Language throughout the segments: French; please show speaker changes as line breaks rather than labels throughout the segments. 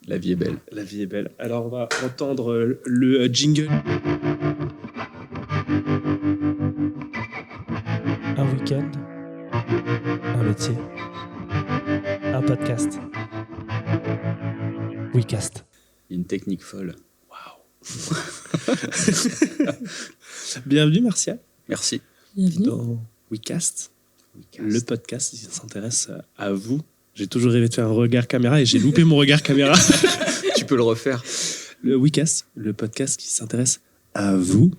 La vie est belle.
La vie est belle. Alors, on va entendre le jingle.
Un week-end, un métier, un podcast. WeCast.
Une technique folle.
Bienvenue, Martial,
Merci.
Bienvenue.
dans WeCast, le podcast qui s'intéresse à vous. J'ai toujours rêvé de faire un regard caméra et j'ai loupé mon regard caméra.
Tu peux le refaire.
Le WeCast, le podcast qui s'intéresse à vous.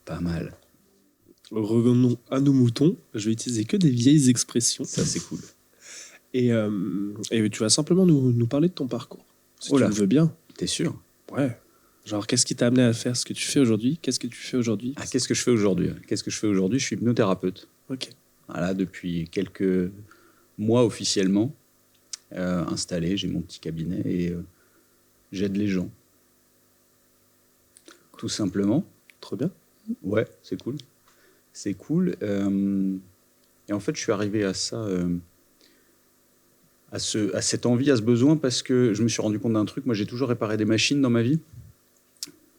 Pas mal.
Revenons à nos moutons. Je vais utiliser que des vieilles expressions.
Ça, c'est cool.
Et tu vas simplement nous parler de ton parcours. Si
Oh là.
tu le veux bien.
T'es sûr?
Ouais. Genre, qu'est-ce qui t'a amené à faire ce que tu fais aujourd'hui? Qu'est-ce que tu fais aujourd'hui?
Ah, qu'est-ce que je fais aujourd'hui? Je suis hypnothérapeute.
Ok.
Voilà, depuis quelques mois officiellement installé. J'ai mon petit cabinet et j'aide les gens. Tout simplement.
Trop bien.
Ouais, c'est cool. C'est cool. Et en fait, je suis arrivé à ça, à cette envie, à ce besoin, parce que je me suis rendu compte d'un truc. Moi, j'ai toujours réparé des machines dans ma vie,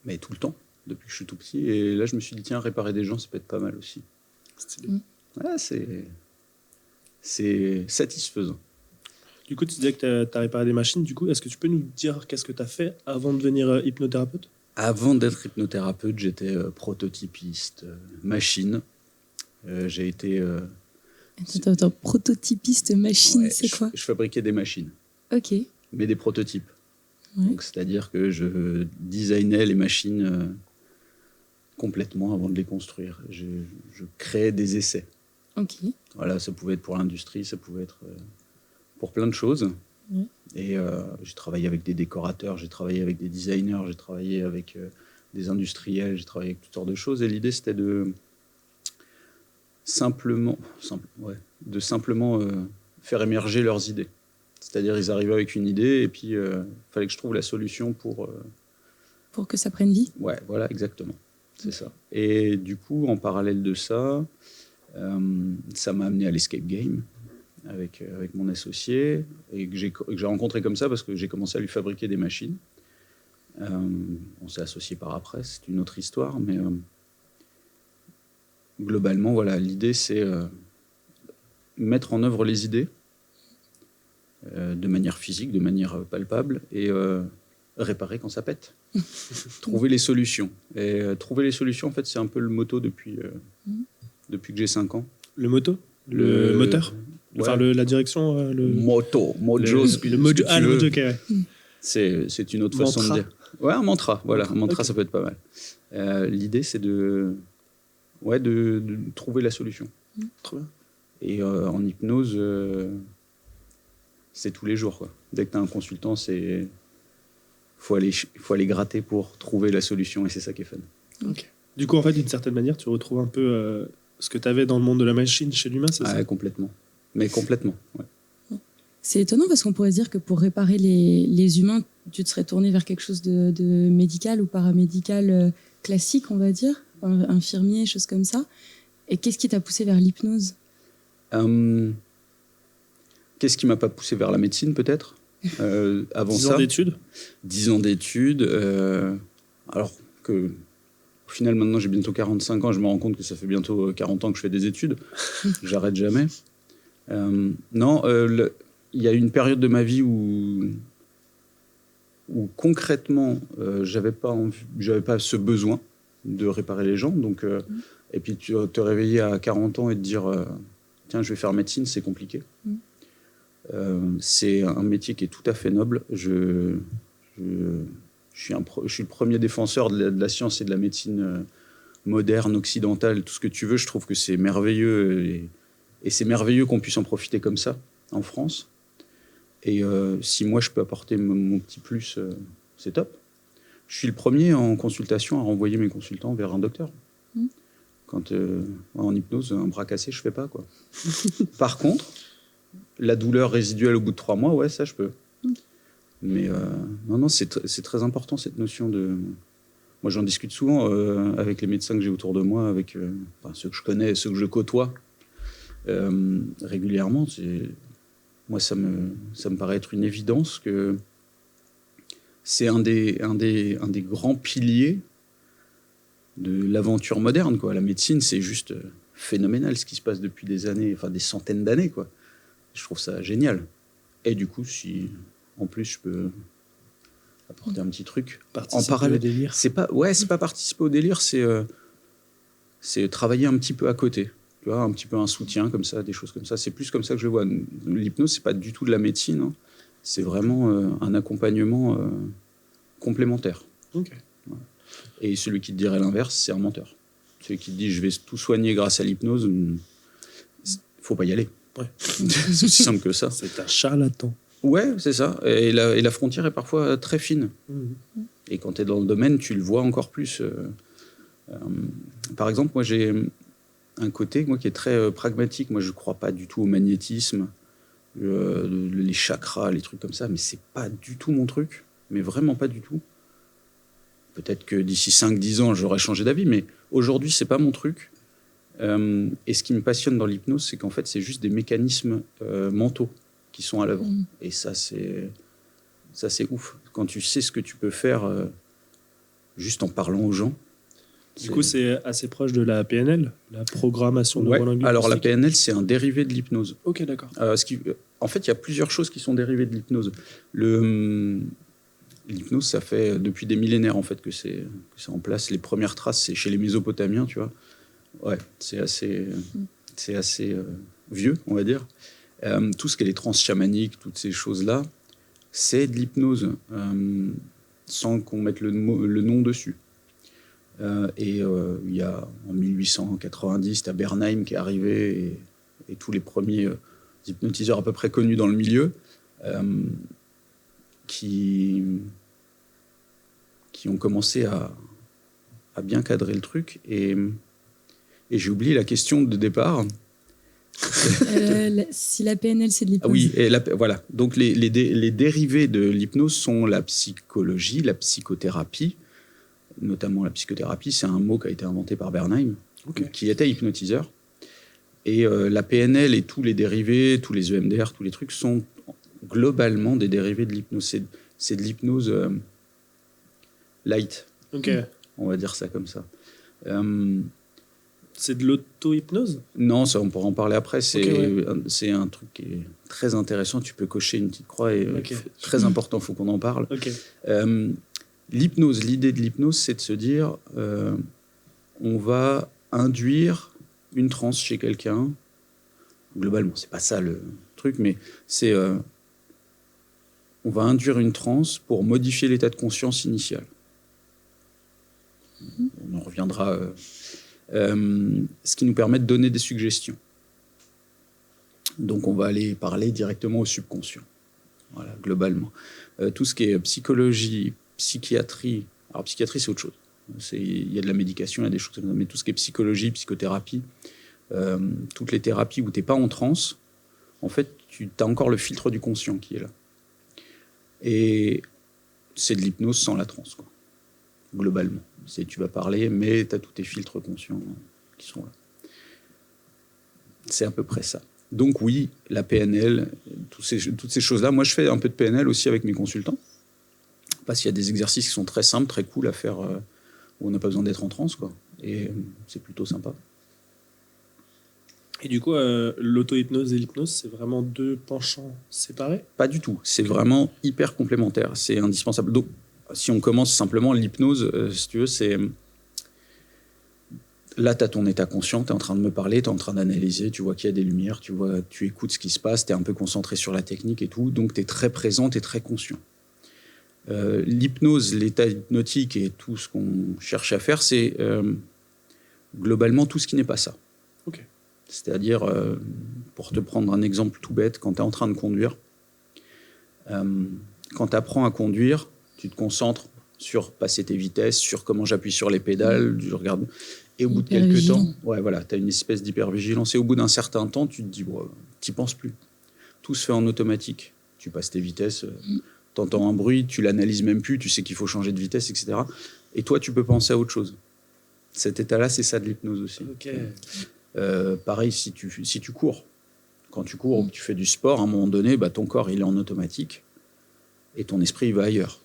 mais tout le temps, depuis que je suis tout petit. Et là, je me suis dit, tiens, réparer des gens, ça peut être pas mal aussi.
Stylé.
Ouais, c'est satisfaisant.
Du coup, tu disais que tu as réparé des machines. Du coup, est-ce que tu peux nous dire qu'est-ce que tu as fait avant de devenir hypnothérapeute?
Avant d'être hypnothérapeute, j'étais prototypiste, machine. J'ai été...
Attends, prototypiste machine,
ouais,
c'est quoi?
je fabriquais des machines,
Ok.
mais des prototypes.
Ouais.
Donc, c'est-à-dire que je designais les machines complètement avant de les construire. Je créais des essais.
Ok.
Voilà, ça pouvait être pour l'industrie, ça pouvait être pour plein de choses.
Ouais.
Et j'ai travaillé avec des décorateurs, j'ai travaillé avec des designers, j'ai travaillé avec des industriels, j'ai travaillé avec toutes sortes de choses. Et l'idée, c'était de simplement faire émerger leurs idées. C'est-à-dire, ils arrivaient avec une idée et puis il fallait que je trouve la solution pour...
Pour que ça prenne vie?
Ouais, voilà, exactement. C'est ça. Et du coup, en parallèle de ça, ça m'a amené à l'escape game avec mon associé et que j'ai rencontré comme ça parce que j'ai commencé à lui fabriquer des machines. On s'est associés par après, c'est une autre histoire, mais globalement, voilà, l'idée, c'est mettre en œuvre les idées de manière physique, de manière palpable et réparer quand ça pète. Trouver les solutions. Et trouver les solutions, en fait, c'est un peu le motto depuis que j'ai 5 ans.
Le moto? Le moteur?
Ouais.
Enfin, la direction?
Mojo,
le mojo. Ah, le mojo, ok. Ouais.
C'est une autre façon de dire. Ouais, un mantra. Voilà, un mantra, okay. Ça peut être pas mal. L'idée, c'est de trouver la solution.
Trop bien.
Et en hypnose, c'est tous les jours, quoi. Dès que tu as un consultant, faut aller gratter pour trouver la solution et c'est ça qui est fun.
Okay. Du coup, en fait, d'une certaine manière, tu retrouves un peu ce que tu avais dans le monde de la machine chez l'humain, c'est ça?
Ouais, complètement. Mais complètement, ouais.
C'est étonnant parce qu'on pourrait dire que pour réparer les humains, tu te serais tourné vers quelque chose de médical ou paramédical classique, on va dire, infirmier, choses comme ça. Et qu'est-ce qui t'a poussé vers l'hypnose?
Qu'est-ce qui m'a pas poussé vers la médecine, peut-être avant
10
ça,
ans d'études
10 ans d'études. Alors que, au final, maintenant, j'ai bientôt 45 ans. Je me rends compte que ça fait bientôt 40 ans que je fais des études. J'arrête jamais. Non, il y a eu une période de ma vie où concrètement, j'avais pas ce besoin de réparer les gens. Donc, et puis, te réveiller à 40 ans et te dire tiens, je vais faire médecine, c'est compliqué. C'est un métier qui est tout à fait noble. Je suis le premier défenseur de la science et de la médecine moderne, occidentale, tout ce que tu veux. Je trouve que c'est merveilleux et c'est merveilleux qu'on puisse en profiter comme ça en France. Et si moi je peux apporter mon petit plus, c'est top. Je suis le premier en consultation à renvoyer mes consultants vers un docteur. Quand en hypnose, un bras cassé, je fais pas, quoi. Par contre, la douleur résiduelle au bout de 3 mois, ouais, ça je peux. Mais non, c'est très important cette notion de... Moi, j'en discute souvent avec les médecins que j'ai autour de moi, avec ceux que je connais, ceux que je côtoie régulièrement. Moi, ça me paraît être une évidence que c'est un des grands piliers de l'aventure moderne, quoi. La médecine, c'est juste phénoménal ce qui se passe depuis des années, enfin des centaines d'années, quoi. Je trouve ça génial. Et du coup, si en plus je peux apporter un petit truc en parallèle,
au délire.
c'est pas participer au délire, c'est travailler un petit peu à côté. Tu vois, un petit peu un soutien comme ça, des choses comme ça. C'est plus comme ça que je le vois. L'hypnose, c'est pas du tout de la médecine, hein. C'est vraiment un accompagnement complémentaire.
Ok.
Voilà. Et celui qui te dirait l'inverse, c'est un menteur. Celui qui te dit je vais tout soigner grâce à l'hypnose, faut pas y aller.
Ouais.
C'est aussi simple que ça.
C'est un charlatan.
Ouais, c'est ça. Et la frontière est parfois très fine. Et quand tu es dans le domaine, tu le vois encore plus. Par exemple, moi, j'ai un côté qui est très pragmatique. Moi, je ne crois pas du tout au magnétisme, les chakras, les trucs comme ça, mais c'est pas du tout mon truc. Mais vraiment pas du tout. Peut-être que d'ici 5-10 ans, j'aurais changé d'avis, mais aujourd'hui, c'est pas mon truc. Et ce qui me passionne dans l'hypnose, c'est qu'en fait, c'est juste des mécanismes mentaux qui sont à l'œuvre. Et ça, c'est ouf. Quand tu sais ce que tu peux faire juste en parlant aux gens.
Du coup, c'est assez proche de la PNL, la programmation
Ouais.
neurolinguistique.
Alors, la PNL, c'est un dérivé de l'hypnose.
Ok, d'accord.
En fait, il y a plusieurs choses qui sont dérivées de l'hypnose. L'hypnose, ça fait depuis des millénaires en fait que c'est en place. Les premières traces, c'est chez les Mésopotamiens, tu vois. Ouais, c'est assez vieux, on va dire. Tout ce qui est les trans chamaniques, toutes ces choses-là, c'est de l'hypnose, sans qu'on mette le nom dessus. Il y a en 1890, t'as Bernheim qui est arrivé et tous les premiers hypnotiseurs à peu près connus dans le milieu qui ont commencé à bien cadrer le truc. Et j'ai oublié la question de départ.
Si la PNL, c'est de l'hypnose.
Ah oui, voilà. Donc les dérivés de l'hypnose sont la psychologie, la psychothérapie. Notamment la psychothérapie, c'est un mot qui a été inventé par Bernheim, qui était hypnotiseur. Et la PNL et tous les dérivés, tous les EMDR, tous les trucs sont globalement des dérivés de l'hypnose. C'est de l'hypnose light.
Ok.
On va dire ça comme ça.
C'est de l'auto-hypnose ?
Non, ça, on pourra en parler après.
Ouais.
C'est un truc qui est très intéressant. Tu peux cocher une petite croix et très important, il faut qu'on en parle.
Ok.
L'hypnose, l'idée de l'hypnose, c'est de se dire on va induire une transe chez quelqu'un. Globalement, c'est pas ça le truc, mais c'est on va induire une transe pour modifier l'état de conscience initial. On en reviendra. Ce qui nous permet de donner des suggestions. Donc, on va aller parler directement au subconscient. Voilà, globalement. Tout ce qui est psychologie, psychiatrie. Alors, psychiatrie, c'est autre chose. Il y a de la médication, il y a des choses comme ça. Mais tout ce qui est psychologie, psychothérapie, toutes les thérapies où tu n'es pas en transe, en fait, tu as encore le filtre du conscient qui est là. Et c'est de l'hypnose sans la transe, quoi. Globalement. Tu vas parler, mais tu as tous tes filtres conscients qui sont là. C'est à peu près ça. Donc oui, la PNL, toutes ces choses-là. Moi, je fais un peu de PNL aussi avec mes consultants, parce qu'il y a des exercices qui sont très simples, très cool à faire, où on n'a pas besoin d'être en transe, quoi. Et c'est plutôt sympa.
Et du coup, l'auto-hypnose et l'hypnose, c'est vraiment deux penchants séparés ?
Pas du tout. C'est vraiment hyper complémentaire. C'est indispensable. Donc, si on commence simplement, l'hypnose, si tu veux, c'est... Là, tu as ton état conscient, tu es en train de me parler, tu es en train d'analyser, tu vois qu'il y a des lumières, tu écoutes ce qui se passe, tu es un peu concentré sur la technique et tout, donc tu es très présent, tu es très conscient. L'hypnose, l'état hypnotique et tout ce qu'on cherche à faire, c'est globalement tout ce qui n'est pas ça.
Okay.
C'est-à-dire, pour te prendre un exemple tout bête, quand tu es en train de conduire, quand tu apprends à conduire, tu te concentres sur passer tes vitesses, sur comment j'appuie sur les pédales, je regarde. Et au bout de quelques temps, tu as une espèce d'hypervigilance. Et au bout d'un certain temps, tu te dis, tu n'y penses plus. Tout se fait en automatique. Tu passes tes vitesses, tu entends un bruit, tu l'analyses même plus, tu sais qu'il faut changer de vitesse, etc. Et toi, tu peux penser à autre chose. Cet état-là, c'est ça de l'hypnose aussi.
Okay.
Pareil, si tu cours. Quand tu cours ou que tu fais du sport, à un moment donné, ton corps, il est en automatique et ton esprit, il va ailleurs.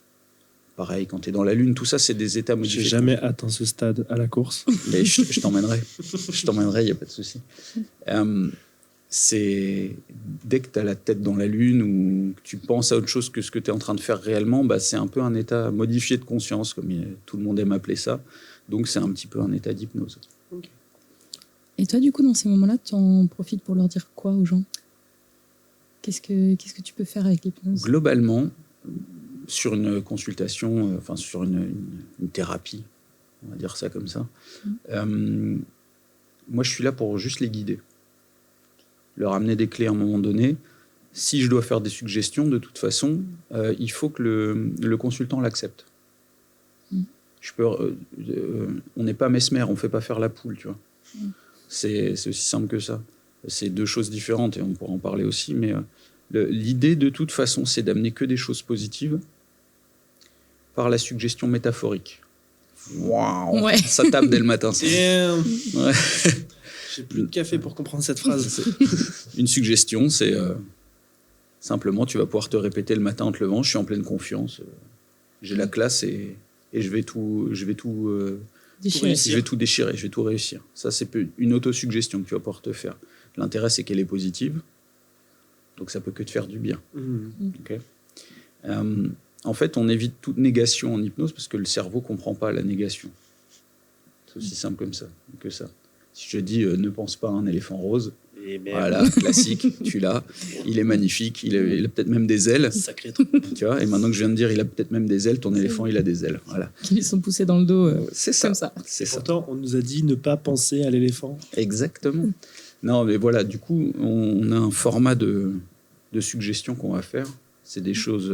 pareil, quand tu es dans la Lune, tout ça, c'est des états modifiés.
J'ai jamais atteint ce stade à la course.
Mais je t'emmènerai. Je t'emmènerai, il n'y a pas de souci. C'est dès que tu as la tête dans la Lune ou que tu penses à autre chose que ce que tu es en train de faire réellement, bah, c'est un peu un état modifié de conscience, comme tout le monde aime appeler ça. Donc, c'est un petit peu un état d'hypnose.
Okay.
Et toi, du coup, dans ces moments-là, tu en profites pour leur dire quoi aux gens ? Qu'est-ce que tu peux faire avec l'hypnose ?
Globalement, sur une consultation, enfin sur une thérapie, on va dire ça comme ça, moi, je suis là pour juste les guider. Leur amener des clés à un moment donné. Si je dois faire des suggestions, de toute façon, il faut que le consultant l'accepte. On n'est pas Mesmer, on ne fait pas faire la poule, tu vois. C'est aussi simple que ça. C'est deux choses différentes et on pourra en parler aussi, mais l'idée de toute façon, c'est d'amener que des choses positives par la suggestion métaphorique. Waouh, ouais. Ça tape dès le matin. Ça.
Ouais. J'ai plus de café pour comprendre cette phrase.
Une suggestion, c'est simplement, tu vas pouvoir te répéter le matin en te levant, je suis en pleine confiance, j'ai la classe et je vais tout déchirer, je vais tout réussir. Ça, c'est une autosuggestion que tu vas pouvoir te faire. L'intérêt, c'est qu'elle est positive, donc ça peut que te faire du bien. Okay. En fait, on évite toute négation en hypnose parce que le cerveau ne comprend pas la négation. C'est aussi simple comme ça, que ça. Si je te dis ne pense pas à un éléphant rose, voilà, classique, tu l'as, il est magnifique, il a peut-être même des ailes.
Sacré truc.
Tu vois, et maintenant que je viens de dire il a peut-être même des ailes, ton éléphant il a des ailes. Voilà.
Qui lui sont poussées dans le dos
c'est ça,
comme ça.
C'est ça.
Pourtant, on nous a dit ne pas penser à l'éléphant.
Exactement. Non, mais voilà, du coup, on a un format de suggestions qu'on va faire. C'est des choses,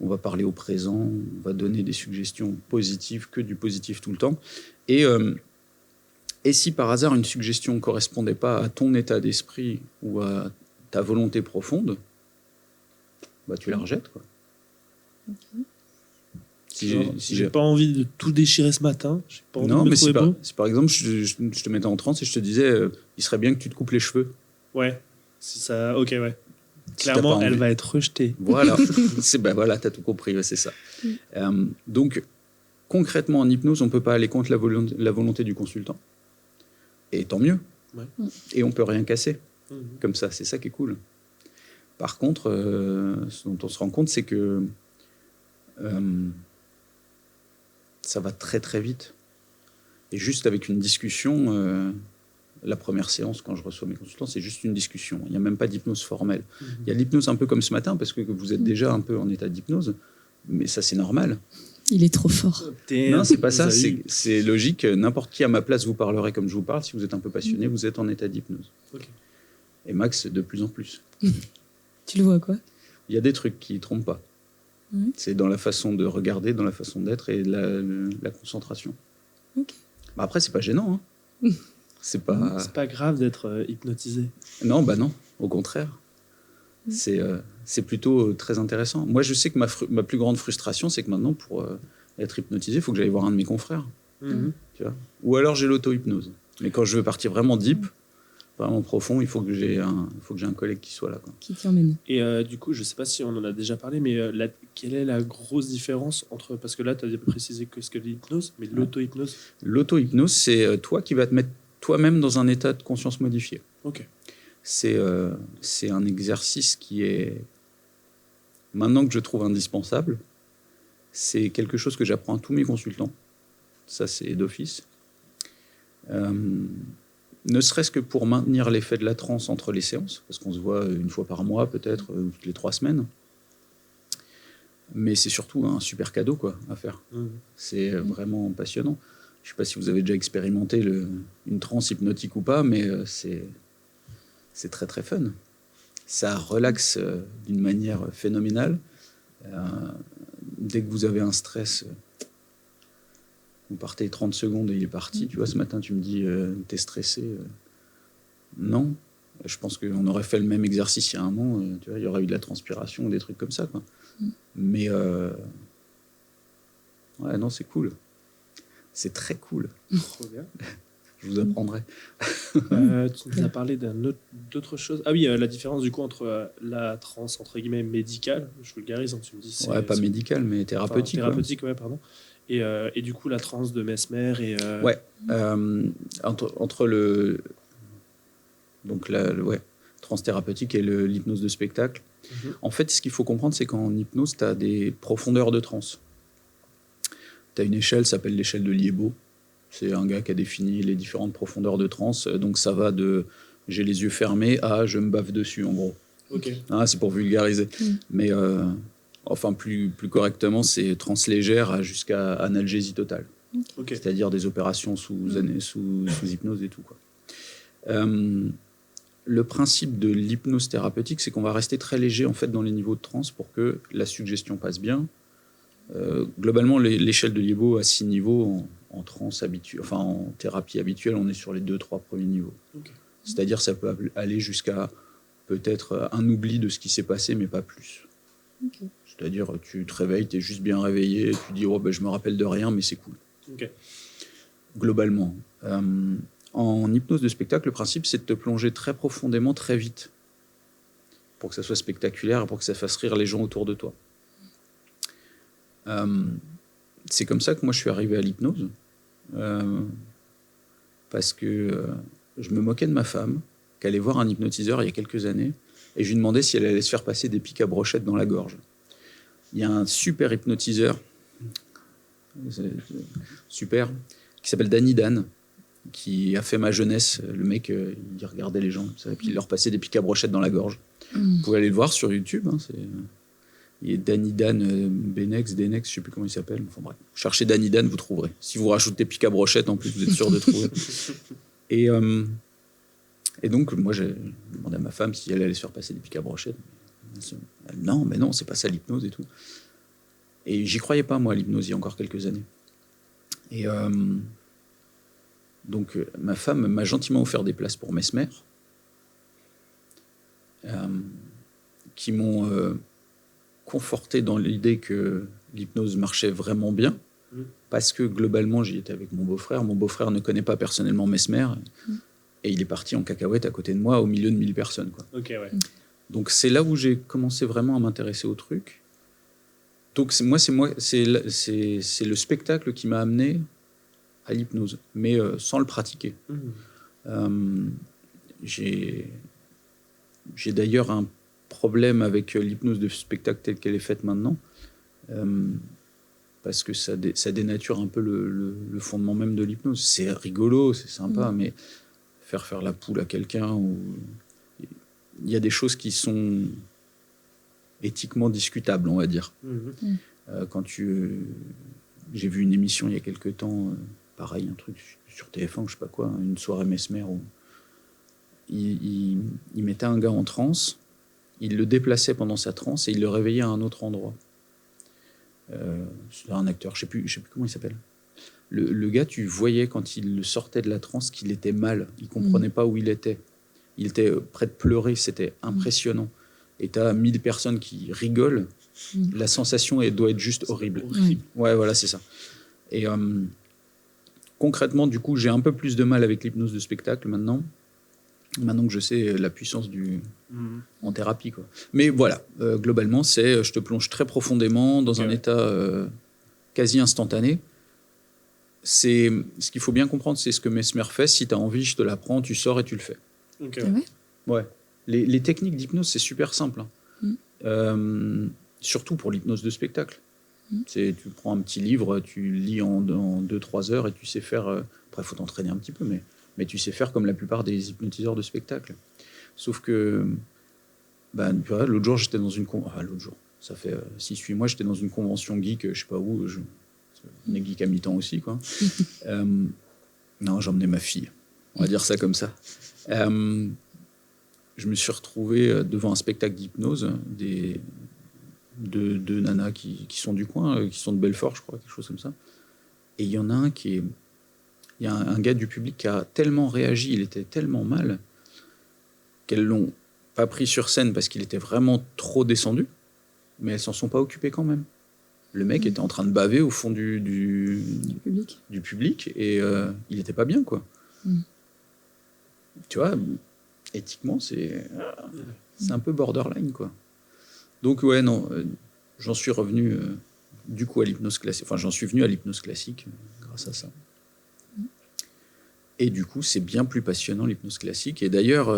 on va parler au présent, on va donner des suggestions positives, que du positif tout le temps. Et si par hasard une suggestion ne correspondait pas à ton état d'esprit ou à ta volonté profonde, bah tu la rejettes, quoi.
Okay. Si j'ai pas envie de tout déchirer ce matin, j'ai pas envie de me trouver beau.
Si par exemple je te mettais en transe et je te disais il serait bien que tu te coupes les cheveux.
Ouais, si ça, ok, ouais. Clairement, elle va être rejetée.
Voilà, voilà, t'as tout compris, c'est ça. Donc concrètement en hypnose, on peut pas aller contre la volonté du consultant. Et tant mieux. Ouais. Et on peut rien casser. Comme ça, c'est ça qui est cool. Par contre, ce dont on se rend compte, c'est que ça va très très vite. Et juste avec une discussion, la première séance, quand je reçois mes consultants, c'est juste une discussion. Il n'y a même pas d'hypnose formelle. Il y a l'hypnose un peu comme ce matin, parce que vous êtes déjà un peu en état d'hypnose, mais ça c'est normal.
Il est trop fort.
Non, c'est pas ça. C'est logique. N'importe qui à ma place vous parlerait comme je vous parle. Si vous êtes un peu passionné, vous êtes en état d'hypnose. Okay. Et Max, de plus en plus.
Tu le vois, quoi ?
Il y a des trucs qui ne trompent pas. C'est dans la façon de regarder, dans la façon d'être et la concentration.
Okay.
Bah après, c'est pas gênant. Hein. C'est
pas grave d'être hypnotisé.
Non, bah non. Au contraire. C'est plutôt très intéressant. Moi, je sais que ma plus grande frustration, c'est que maintenant, pour être hypnotisé, il faut que j'aille voir un de mes confrères. Tu vois, ou alors, j'ai l'auto-hypnose. Mais quand je veux partir vraiment deep, vraiment profond, il faut que j'ai un collègue qui soit là, quoi.
Qui t'y emmène.
Et du coup, je ne sais pas si on en a déjà parlé, mais quelle est la grosse différence entre... Parce que là, tu as précisé que ce que l'hypnose, mais l'auto-hypnose.
L'auto-hypnose, c'est toi qui vas te mettre toi-même dans un état de conscience modifié.
Ok.
C'est un exercice qui est, maintenant que je trouve indispensable, c'est quelque chose que j'apprends à tous mes consultants. Ça, c'est d'office. Ne serait-ce que pour maintenir l'effet de la transe entre les séances, parce qu'on se voit une fois par mois, peut-être, toutes les 3 semaines. Mais c'est surtout un super cadeau, quoi, à faire. C'est vraiment passionnant. Je ne sais pas si vous avez déjà expérimenté une transe hypnotique ou pas, mais c'est très très fun. Ça relaxe d'une manière phénoménale. Dès que vous avez un stress, vous partez 30 secondes et il est parti. Tu vois, ce matin, tu me dis, t'es stressé. Non. Je pense qu'on aurait fait le même exercice il y a un an. Tu vois, il y aurait eu de la transpiration ou des trucs comme ça, quoi. Mais ouais, non, c'est cool. C'est très cool.
Trop bien.
Je vous apprendrai.
Tu nous as parlé d'autre chose. Ah oui, la différence du coup entre la transe entre guillemets médicale, je vulgarise, hein, tu me dis.
Ouais, pas médicale, mais thérapeutique.
Enfin, thérapeutique, ouais, pardon. Et du coup, la transe de Mesmer et.
Ouais. Entre le. Donc transe thérapeutique et l'hypnose de spectacle. En fait, ce qu'il faut comprendre, c'est qu'en hypnose, tu as des profondeurs de transe. Tu as une échelle, ça s'appelle l'échelle de Liébaud. C'est un gars qui a défini les différentes profondeurs de transe. Donc ça va de j'ai les yeux fermés à je me bave dessus, en gros.
Ok.
C'est pour vulgariser. Mais enfin, plus correctement, c'est transe légère jusqu'à analgésie totale.
Okay.
C'est-à-dire des opérations sous hypnose et tout, quoi. Le principe de l'hypnose thérapeutique, c'est qu'on va rester très léger en fait, dans les niveaux de transe pour que la suggestion passe bien. Globalement, l'échelle de Liébaud a 6 niveaux en transe habituelle, enfin en thérapie habituelle, on est sur les 2-3 premiers niveaux. Okay. C'est-à-dire ça peut aller jusqu'à peut-être un oubli de ce qui s'est passé, mais pas plus. Okay. C'est-à-dire tu te réveilles, tu es juste bien réveillé, tu dis je me rappelle de rien, mais c'est cool.
Okay.
Globalement. En hypnose de spectacle, le principe c'est de te plonger très profondément, très vite, pour que ça soit spectaculaire et pour que ça fasse rire les gens autour de toi. C'est comme ça que moi je suis arrivé à l'hypnose, parce que je me moquais de ma femme qui allait voir un hypnotiseur il y a quelques années et je lui demandais si elle allait se faire passer des pics à brochettes dans la gorge. Il y a un super hypnotiseur super qui s'appelle Danny Dan qui a fait ma jeunesse. Le mec il regardait les gens et puis il leur passait des pics à brochettes dans la gorge. Vous pouvez aller le voir sur YouTube, il y a Danny Dan, Benex, je ne sais plus comment il s'appelle. Enfin bref, cherchez Danny Dan, vous trouverez. Si vous rajoutez pic à brochette, en plus, vous êtes sûr de trouver. Et donc, moi, j'ai demandé à ma femme si elle allait se faire passer des pics à brochette. Non, mais non, c'est pas ça l'hypnose et tout. Et j'y croyais pas, moi, à l'hypnose, il y a encore quelques années. Et donc, ma femme m'a gentiment offert des places pour Mesmer, qui m'ont conforté dans l'idée que l'hypnose marchait vraiment bien, parce que globalement, j'y étais avec mon beau-frère. Mon beau-frère ne connaît pas personnellement Mesmer, et il est parti en cacahuète à côté de moi, au milieu de 1000 personnes. Quoi.
Okay, ouais.
Donc c'est là où j'ai commencé vraiment à m'intéresser au truc. Donc c'est le spectacle qui m'a amené à l'hypnose, mais sans le pratiquer. J'ai d'ailleurs un problème avec l'hypnose de spectacle telle qu'elle est faite maintenant, parce que ça dénature un peu le fondement même de l'hypnose. C'est rigolo, c'est sympa, mais faire la poule à quelqu'un, il y a des choses qui sont éthiquement discutables, on va dire. J'ai vu une émission il y a quelque temps, pareil, un truc sur TF1, je sais pas quoi, une soirée Mesmer où il mettait un gars en transe, il le déplaçait pendant sa transe et il le réveillait à un autre endroit. C'est un acteur, je sais plus comment il s'appelle. Le gars, tu voyais quand il sortait de la transe qu'il était mal, il comprenait pas où il était. Il était près de pleurer, c'était impressionnant. Et tu as 1000 personnes qui rigolent, la sensation doit être juste horrible. Ouais, voilà, c'est ça. Et concrètement, du coup, j'ai un peu plus de mal avec l'hypnose de spectacle maintenant que je sais la puissance en thérapie, quoi. Mais voilà, globalement, je te plonge très profondément dans un état quasi instantané. Ce qu'il faut bien comprendre, c'est ce que Mesmer fait. Si tu as envie, je te l'apprends, tu sors et tu le fais.
Okay.
Ouais. Les techniques d'hypnose, c'est super simple. Surtout pour l'hypnose de spectacle. Tu prends un petit livre, tu lis en 2-3 heures et tu sais faire... Après, il faut t'entraîner un petit peu, mais tu sais faire comme la plupart des hypnotiseurs de spectacle. Sauf que... l'autre jour, j'étais dans une... l'autre jour, ça fait 6-8 mois, j'étais dans une convention geek, je sais pas où... On est geek à mi-temps aussi, quoi. Non, j'emmenais ma fille. On va dire ça comme ça. Je me suis retrouvé devant un spectacle d'hypnose, deux nanas qui sont du coin, qui sont de Belfort, je crois, quelque chose comme ça. Et il y en a un il y a un gars du public qui a tellement réagi, il était tellement mal, qu'elles l'ont pas pris sur scène parce qu'il était vraiment trop descendu, mais elles s'en sont pas occupées quand même. Le mec était en train de baver au fond du public et il était pas bien, quoi. Tu vois, éthiquement, c'est un peu borderline, quoi. Donc, ouais, non, j'en suis revenu, du coup, à l'hypnose classique. Enfin, j'en suis venu à l'hypnose classique grâce à ça. Et du coup, c'est bien plus passionnant, l'hypnose classique. Et d'ailleurs,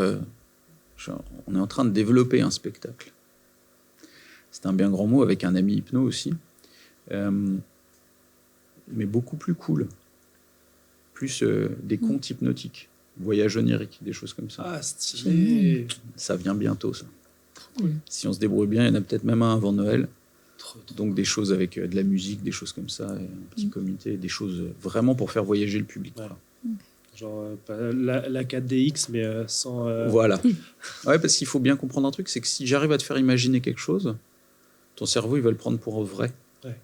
on est en train de développer un spectacle. C'est un bien grand mot, avec un ami hypno aussi. Mais beaucoup plus cool. Plus des contes hypnotiques. Voyage onirique, des choses comme ça.
Ah, stylé.
Ça vient bientôt, ça. Si on se débrouille bien, il y en a peut-être même un avant Noël. Donc des choses avec de la musique, des choses comme ça, et un petit comité, des choses vraiment pour faire voyager le public.
Ouais. Genre pas la 4DX, mais sans...
Voilà. Ouais, parce qu'il faut bien comprendre un truc, c'est que si j'arrive à te faire imaginer quelque chose, ton cerveau, il va le prendre pour vrai.
Ouais.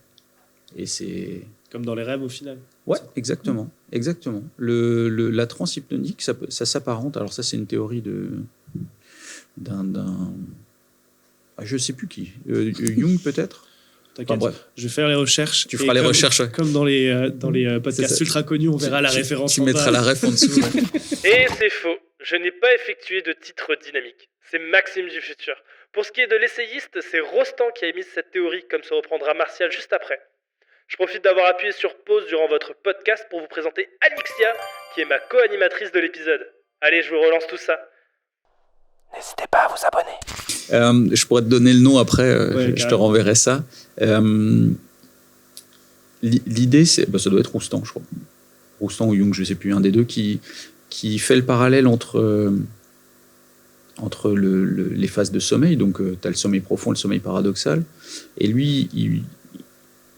Et c'est...
Comme dans les rêves, au final.
Ouais, exactement. Exactement. La transe hypnotique, ça s'apparente. Alors ça, c'est une théorie d'un... Ah, je sais plus qui. Jung, peut-être.
T'inquiète,
Enfin, bref.
je vais faire les recherches.
Tu feras les recherches. Ouais.
Comme dans les podcasts ultra connus, on verra la référence.
Tu mettras la ref en dessous. Ouais.
Et c'est faux. Je n'ai pas effectué de titre dynamique. C'est Maxime du futur. Pour ce qui est de l'essayiste, c'est Rostand qui a émis cette théorie, comme se reprendra Martial juste après. Je profite d'avoir appuyé sur pause durant votre podcast pour vous présenter Alixia, qui est ma co-animatrice de l'épisode. Allez, je vous relance tout ça. N'hésitez pas à vous abonner.
Je pourrais te donner le nom après,
Ouais,
je te renverrai ça. L'idée, c'est, ça doit être Rostand, je crois. Rostand ou Jung, je ne sais plus, un des deux, qui fait le parallèle entre les phases de sommeil. Donc, tu as le sommeil profond, le sommeil paradoxal. Et lui,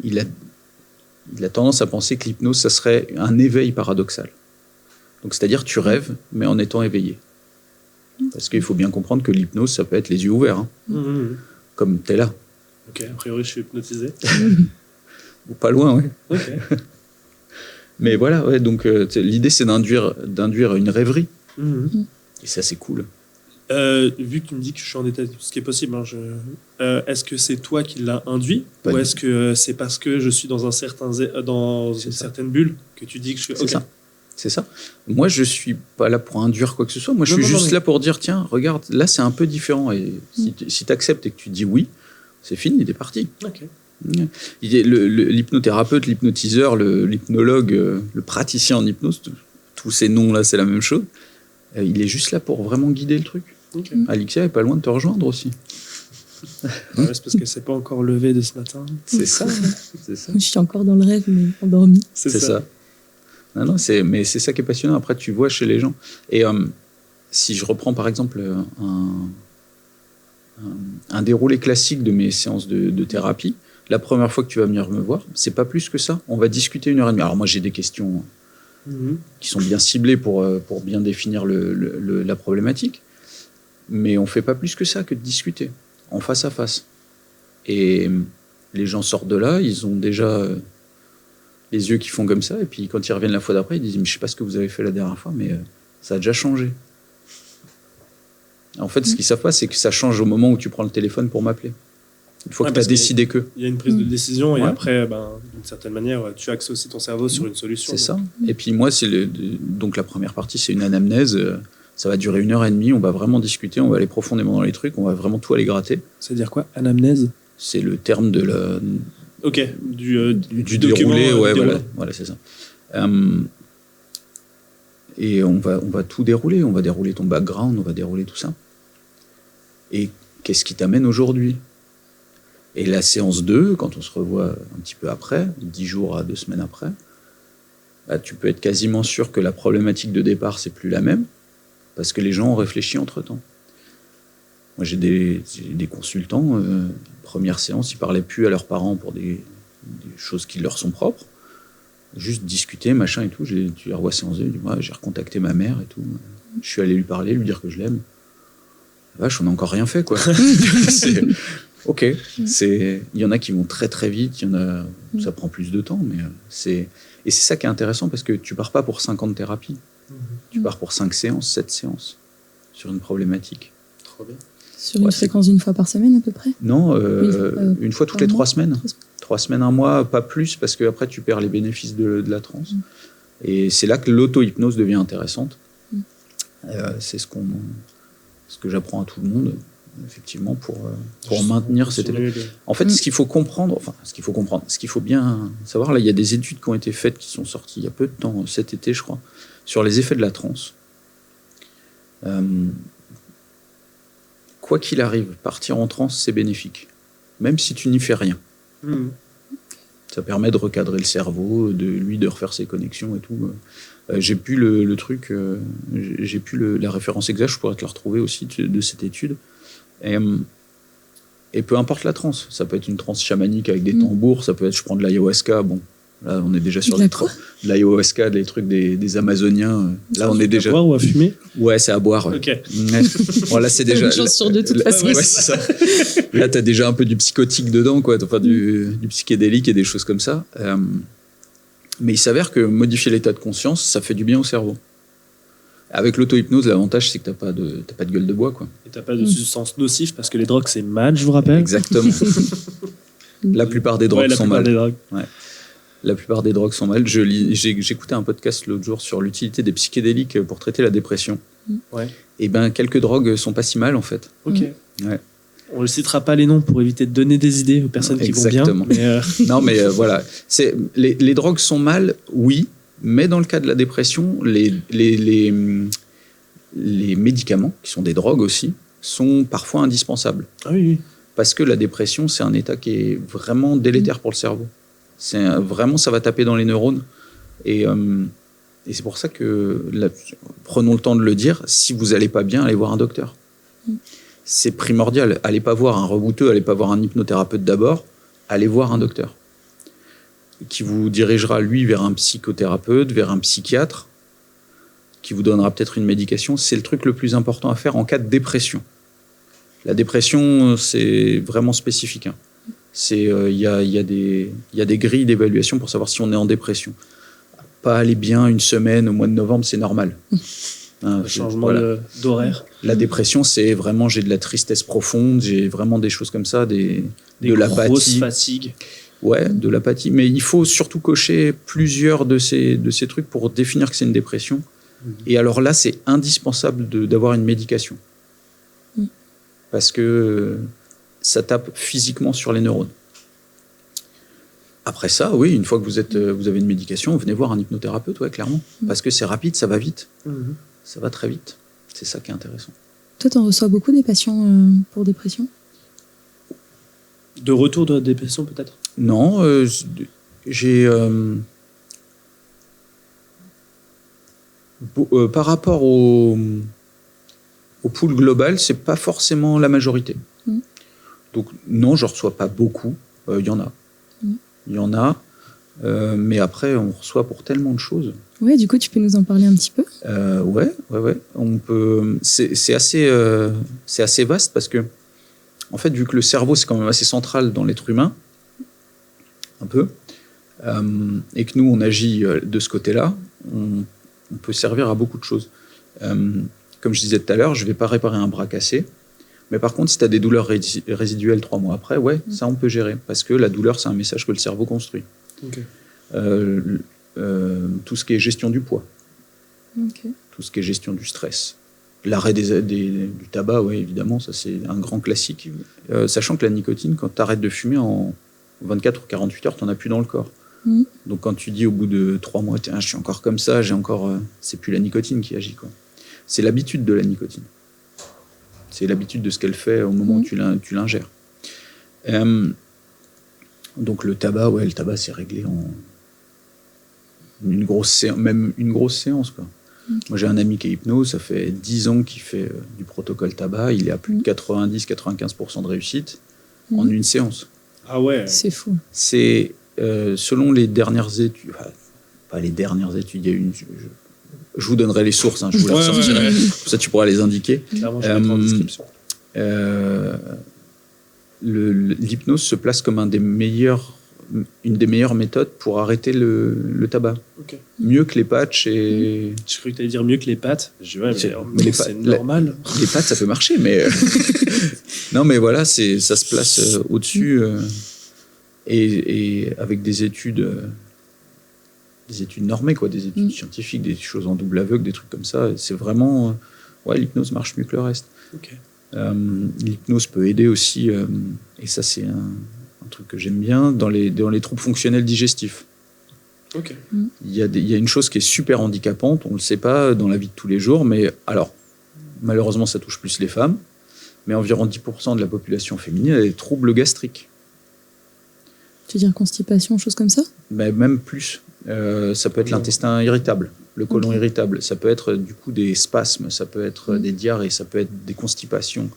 il a tendance à penser que l'hypnose, ça serait un éveil paradoxal. Donc, c'est-à-dire, tu rêves, mais en étant éveillé. Parce qu'il faut bien comprendre que l'hypnose, ça peut être les yeux ouverts, hein, comme t'es là.
Ok, a priori, je suis hypnotisé.
Ou pas loin, ouais.
Ok.
Mais voilà, ouais, donc l'idée, c'est d'induire une rêverie. Et ça, c'est cool.
Vu que tu me dis que je suis en état, ce qui est possible, hein, est-ce que c'est toi qui l'as induit, ou est-ce que c'est parce que je suis dans une certaine bulle que tu dis que je suis...
C'est ça. C'est ça. Moi, je suis pas là pour induire quoi que ce soit. Moi, je suis juste là pour dire, tiens, regarde, là, c'est un peu différent. Et si tu acceptes et que tu dis oui, c'est fini, il est parti.
Ok.
L'hypnothérapeute, l'hypnotiseur, l'hypnologue, le praticien en hypnose, tous ces noms-là, c'est la même chose. Il est juste là pour vraiment guider le truc.
Okay.
Alixia est pas loin de te rejoindre aussi.
Ouais, c'est parce qu'elle s'est pas encore levée de ce matin.
C'est ça. C'est ça.
Je suis encore dans le rêve, mais endormie.
C'est ça. Non, mais c'est ça qui est passionnant. Après, tu vois chez les gens. Et si je reprends par exemple un déroulé classique de mes séances de thérapie, la première fois que tu vas venir me voir, c'est pas plus que ça. On va discuter 1h30. Alors moi, j'ai des questions qui sont bien ciblées pour bien définir la problématique. Mais on fait pas plus que ça, que de discuter, en face à face. Et les gens sortent de là, ils ont déjà les yeux qui font comme ça, et puis quand ils reviennent la fois d'après, ils disent « mais je sais pas ce que vous avez fait la dernière fois, mais ça a déjà changé ». En fait, ce qu'ils savent pas, c'est que ça change au moment où tu prends le téléphone pour m'appeler. Une fois que tu as décidé que...
Il y a une prise de décision, et après, d'une certaine manière, tu axes aussi ton cerveau sur une solution.
C'est ça. Et puis moi, donc la première partie, c'est une anamnèse. Ça va durer 1h30, on va vraiment discuter, on va aller profondément dans les trucs, on va vraiment tout aller gratter.
C'est-à-dire quoi, anamnèse ?
C'est le terme de la...
Ok, du
déroulé, ouais, voilà, c'est ça. Et on va tout dérouler, on va dérouler ton background, on va dérouler tout ça. Et qu'est-ce qui t'amène aujourd'hui ? Et la séance 2, quand on se revoit un petit peu après, 10 jours à 2 semaines après, tu peux être quasiment sûr que la problématique de départ, c'est plus la même, parce que les gens ont réfléchi entre-temps. Moi, j'ai des consultants, première séance, ils parlaient plus à leurs parents pour des choses qui leur sont propres. Juste discuter, machin et tout. Tu les revois séance 2, j'ai recontacté ma mère et tout. Je suis allé lui parler, lui dire que je l'aime. Vache, on n'a encore rien fait, quoi. Ok. Il y en a qui vont très très vite, il y en a ça prend plus de temps, mais et c'est ça qui est intéressant, parce que tu pars pas pour 50 thérapies. Tu pars pour 5 séances, 7 séances sur une problématique.
Trop bien.
Sur une fréquence d'une fois par semaine à peu près ?
Non, une fois toutes les 3 semaines. 3 semaines, un mois, pas plus, parce qu'après tu perds les bénéfices de la transe. Et c'est là que l'auto-hypnose devient intéressante. C'est ce que j'apprends à tout le monde, effectivement, pour maintenir cet effet. En fait, ce qu'il faut bien savoir, là, il y a des études qui ont été faites, qui sont sorties il y a peu de temps, cet été, je crois, sur les effets de la transe. Quoi qu'il arrive, partir en transe, c'est bénéfique, même si tu n'y fais rien. Ça permet de recadrer le cerveau, de refaire ses connexions et tout. J'ai plus le truc, j'ai plus la référence exacte, je pourrais te la retrouver aussi de cette étude. Et peu importe la transe, ça peut être une transe chamanique avec des tambours, ça peut être je prends de l'ayahuasca, bon, là on est déjà sur de l'ayahuasca, des trucs des Amazoniens. Là on est déjà.
À boire ou à fumer?
Ouais, c'est à boire. Ouais.
Ok.
Bon, là c'est déjà.
Une chance sur deux, de toute façon.
Ouais, c'est ça. Là t'as déjà un peu du psychotique dedans, quoi, enfin du psychédélique et des choses comme ça. Mais il s'avère que modifier l'état de conscience, ça fait du bien au cerveau. Avec l'auto-hypnose, l'avantage, c'est que t'as pas de gueule de bois, quoi.
Et t'as pas de substances nocives, parce que les drogues, c'est mal, je vous rappelle.
Exactement. La plupart des drogues sont mal.
Ouais.
La plupart des drogues sont mal. J'écoutais un podcast l'autre jour sur l'utilité des psychédéliques pour traiter la dépression.
Ouais.
Et ben, quelques drogues sont pas si mal, en fait.
Ok.
Ouais.
On ne citera pas les noms pour éviter de donner des idées aux personnes qui vont bien. Mais
Non, mais voilà. Les drogues sont mal, oui. Mais dans le cas de la dépression, les médicaments, qui sont des drogues aussi, sont parfois indispensables.
Ah oui.
Parce que la dépression, c'est un état qui est vraiment délétère pour le cerveau. Vraiment, ça va taper dans les neurones. Et c'est pour ça que, prenons le temps de le dire, si vous n'allez pas bien, allez voir un docteur. C'est primordial. Allez pas voir un rebouteux, allez pas voir un hypnothérapeute d'abord, allez voir un docteur qui vous dirigera, lui, vers un psychothérapeute, vers un psychiatre, qui vous donnera peut-être une médication. C'est le truc le plus important à faire en cas de dépression. La dépression, c'est vraiment spécifique. Hein. Il y a des grilles d'évaluation pour savoir si on est en dépression. Pas aller bien une semaine au mois de novembre, c'est normal.
Un changement d'horaire.
La dépression, c'est vraiment, j'ai de la tristesse profonde, j'ai vraiment des choses comme ça, de l'apathie.
Grosse fatigue.
Ouais, de l'apathie. Mais il faut surtout cocher plusieurs de ces trucs pour définir que c'est une dépression. Et alors là, c'est indispensable d'avoir une médication. Parce que ça tape physiquement sur les neurones. Après ça, oui, une fois que vous avez une médication, venez voir un hypnothérapeute, ouais, clairement. Parce que c'est rapide, ça va vite. Ça va très vite. C'est ça qui est intéressant.
Toi, t'en reçois beaucoup des patients pour dépression?
De retour de dépression, peut-être?
Non, j'ai... par rapport au pool global, c'est pas forcément la majorité. Donc non, je reçois pas beaucoup. Il y en a. Il y en a. Mais après, on reçoit pour tellement de choses.
Ouais, du coup, tu peux nous en parler un petit peu?
Ouais. On peut. C'est assez vaste parce que, en fait, vu que le cerveau c'est quand même assez central dans l'être humain, un peu, et que nous on agit de ce côté-là, on peut servir à beaucoup de choses. Comme je disais tout à l'heure, je ne vais pas réparer un bras cassé, mais par contre, si tu as des douleurs résiduelles 3 mois après, ouais, ça on peut gérer, parce que la douleur, c'est un message que le cerveau construit.
Okay.
Tout ce qui est gestion du poids, tout ce qui est gestion du stress, l'arrêt du tabac, ouais, évidemment, ça c'est un grand classique, sachant que la nicotine, quand tu arrêtes de fumer en 24 ou 48 heures, tu n'en as plus dans le corps. Donc quand tu dis au bout de 3 mois, je suis encore comme ça, c'est plus la nicotine qui agit, quoi. C'est l'habitude de la nicotine. C'est l'habitude de ce qu'elle fait au moment où tu l'ingères. Donc le tabac, c'est réglé en une grosse séance, quoi. Moi j'ai un ami qui est hypnose, ça fait 10 ans qu'il fait du protocole tabac, il est à plus de 90-95% de réussite en une séance.
Ah ouais.
C'est fou.
C'est selon les dernières études, pas les dernières études, il y a une. Je vous donnerai les sources, hein, je vous les ressortirai. Comme ça, tu pourras les indiquer.
Clairement, je vais mettre en description.
L'hypnose se place comme une des meilleures méthodes pour arrêter le tabac.
Okay.
Mieux que les patchs et.
Je croyais que tu allais dire mieux que les pâtes. Mais c'est normal.
Les pâtes, ça peut marcher, mais. Non, mais voilà, ça se place au-dessus et avec des études des études normées, quoi, des études scientifiques, des choses en double aveugle, des trucs comme ça. C'est vraiment... l'hypnose marche mieux que le reste.
Ok.
L'hypnose peut aider aussi, et ça c'est un truc que j'aime bien, dans les troubles fonctionnels digestifs.
Ok.
Il y a une chose qui est super handicapante, on ne le sait pas dans la vie de tous les jours, mais alors, malheureusement ça touche plus les femmes, mais environ 10% de la population féminine a des troubles gastriques.
Tu veux dire constipation, choses comme ça?
Même plus. Ça peut être l'intestin irritable, le côlon irritable, ça peut être du coup des spasmes, ça peut être des diarrhées, ça peut être des constipations.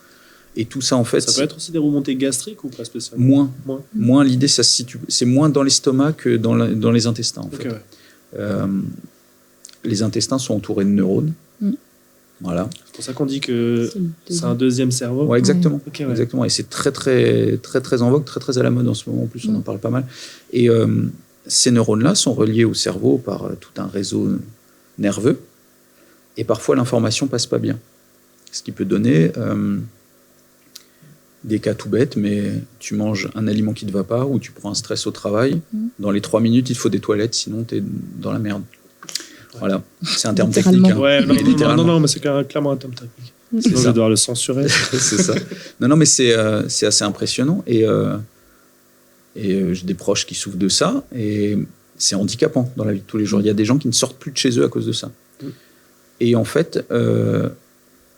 Et tout ça, en fait...
Ça peut être aussi des remontées gastriques ou pas spécialement?
Moins. L'idée, ça se situe... C'est moins dans l'estomac que dans les intestins, en fait. Ouais. Les intestins sont entourés de neurones. Voilà.
C'est pour ça qu'on dit que c'est un deuxième cerveau.
Ouais, exactement.
Okay, ouais.
Exactement. Et c'est très, très, très, très en vogue, très, très à la mode en ce moment. En plus, on en parle pas mal. Et ces neurones-là sont reliés au cerveau par tout un réseau nerveux. Et parfois, l'information passe pas bien. Ce qui peut donner... des cas tout bêtes, mais tu manges un aliment qui ne te va pas ou tu prends un stress au travail. Dans les 3 minutes, il te faut des toilettes, sinon tu es dans la merde. Voilà, c'est un terme technique. Hein.
Ouais, non, mais c'est clairement un terme technique. Sinon, je vais devoir le censurer.
C'est ça. Non, mais c'est assez impressionnant. Et j'ai des proches qui souffrent de ça. Et c'est handicapant dans la vie de tous les jours. Il y a des gens qui ne sortent plus de chez eux à cause de ça. Et en fait,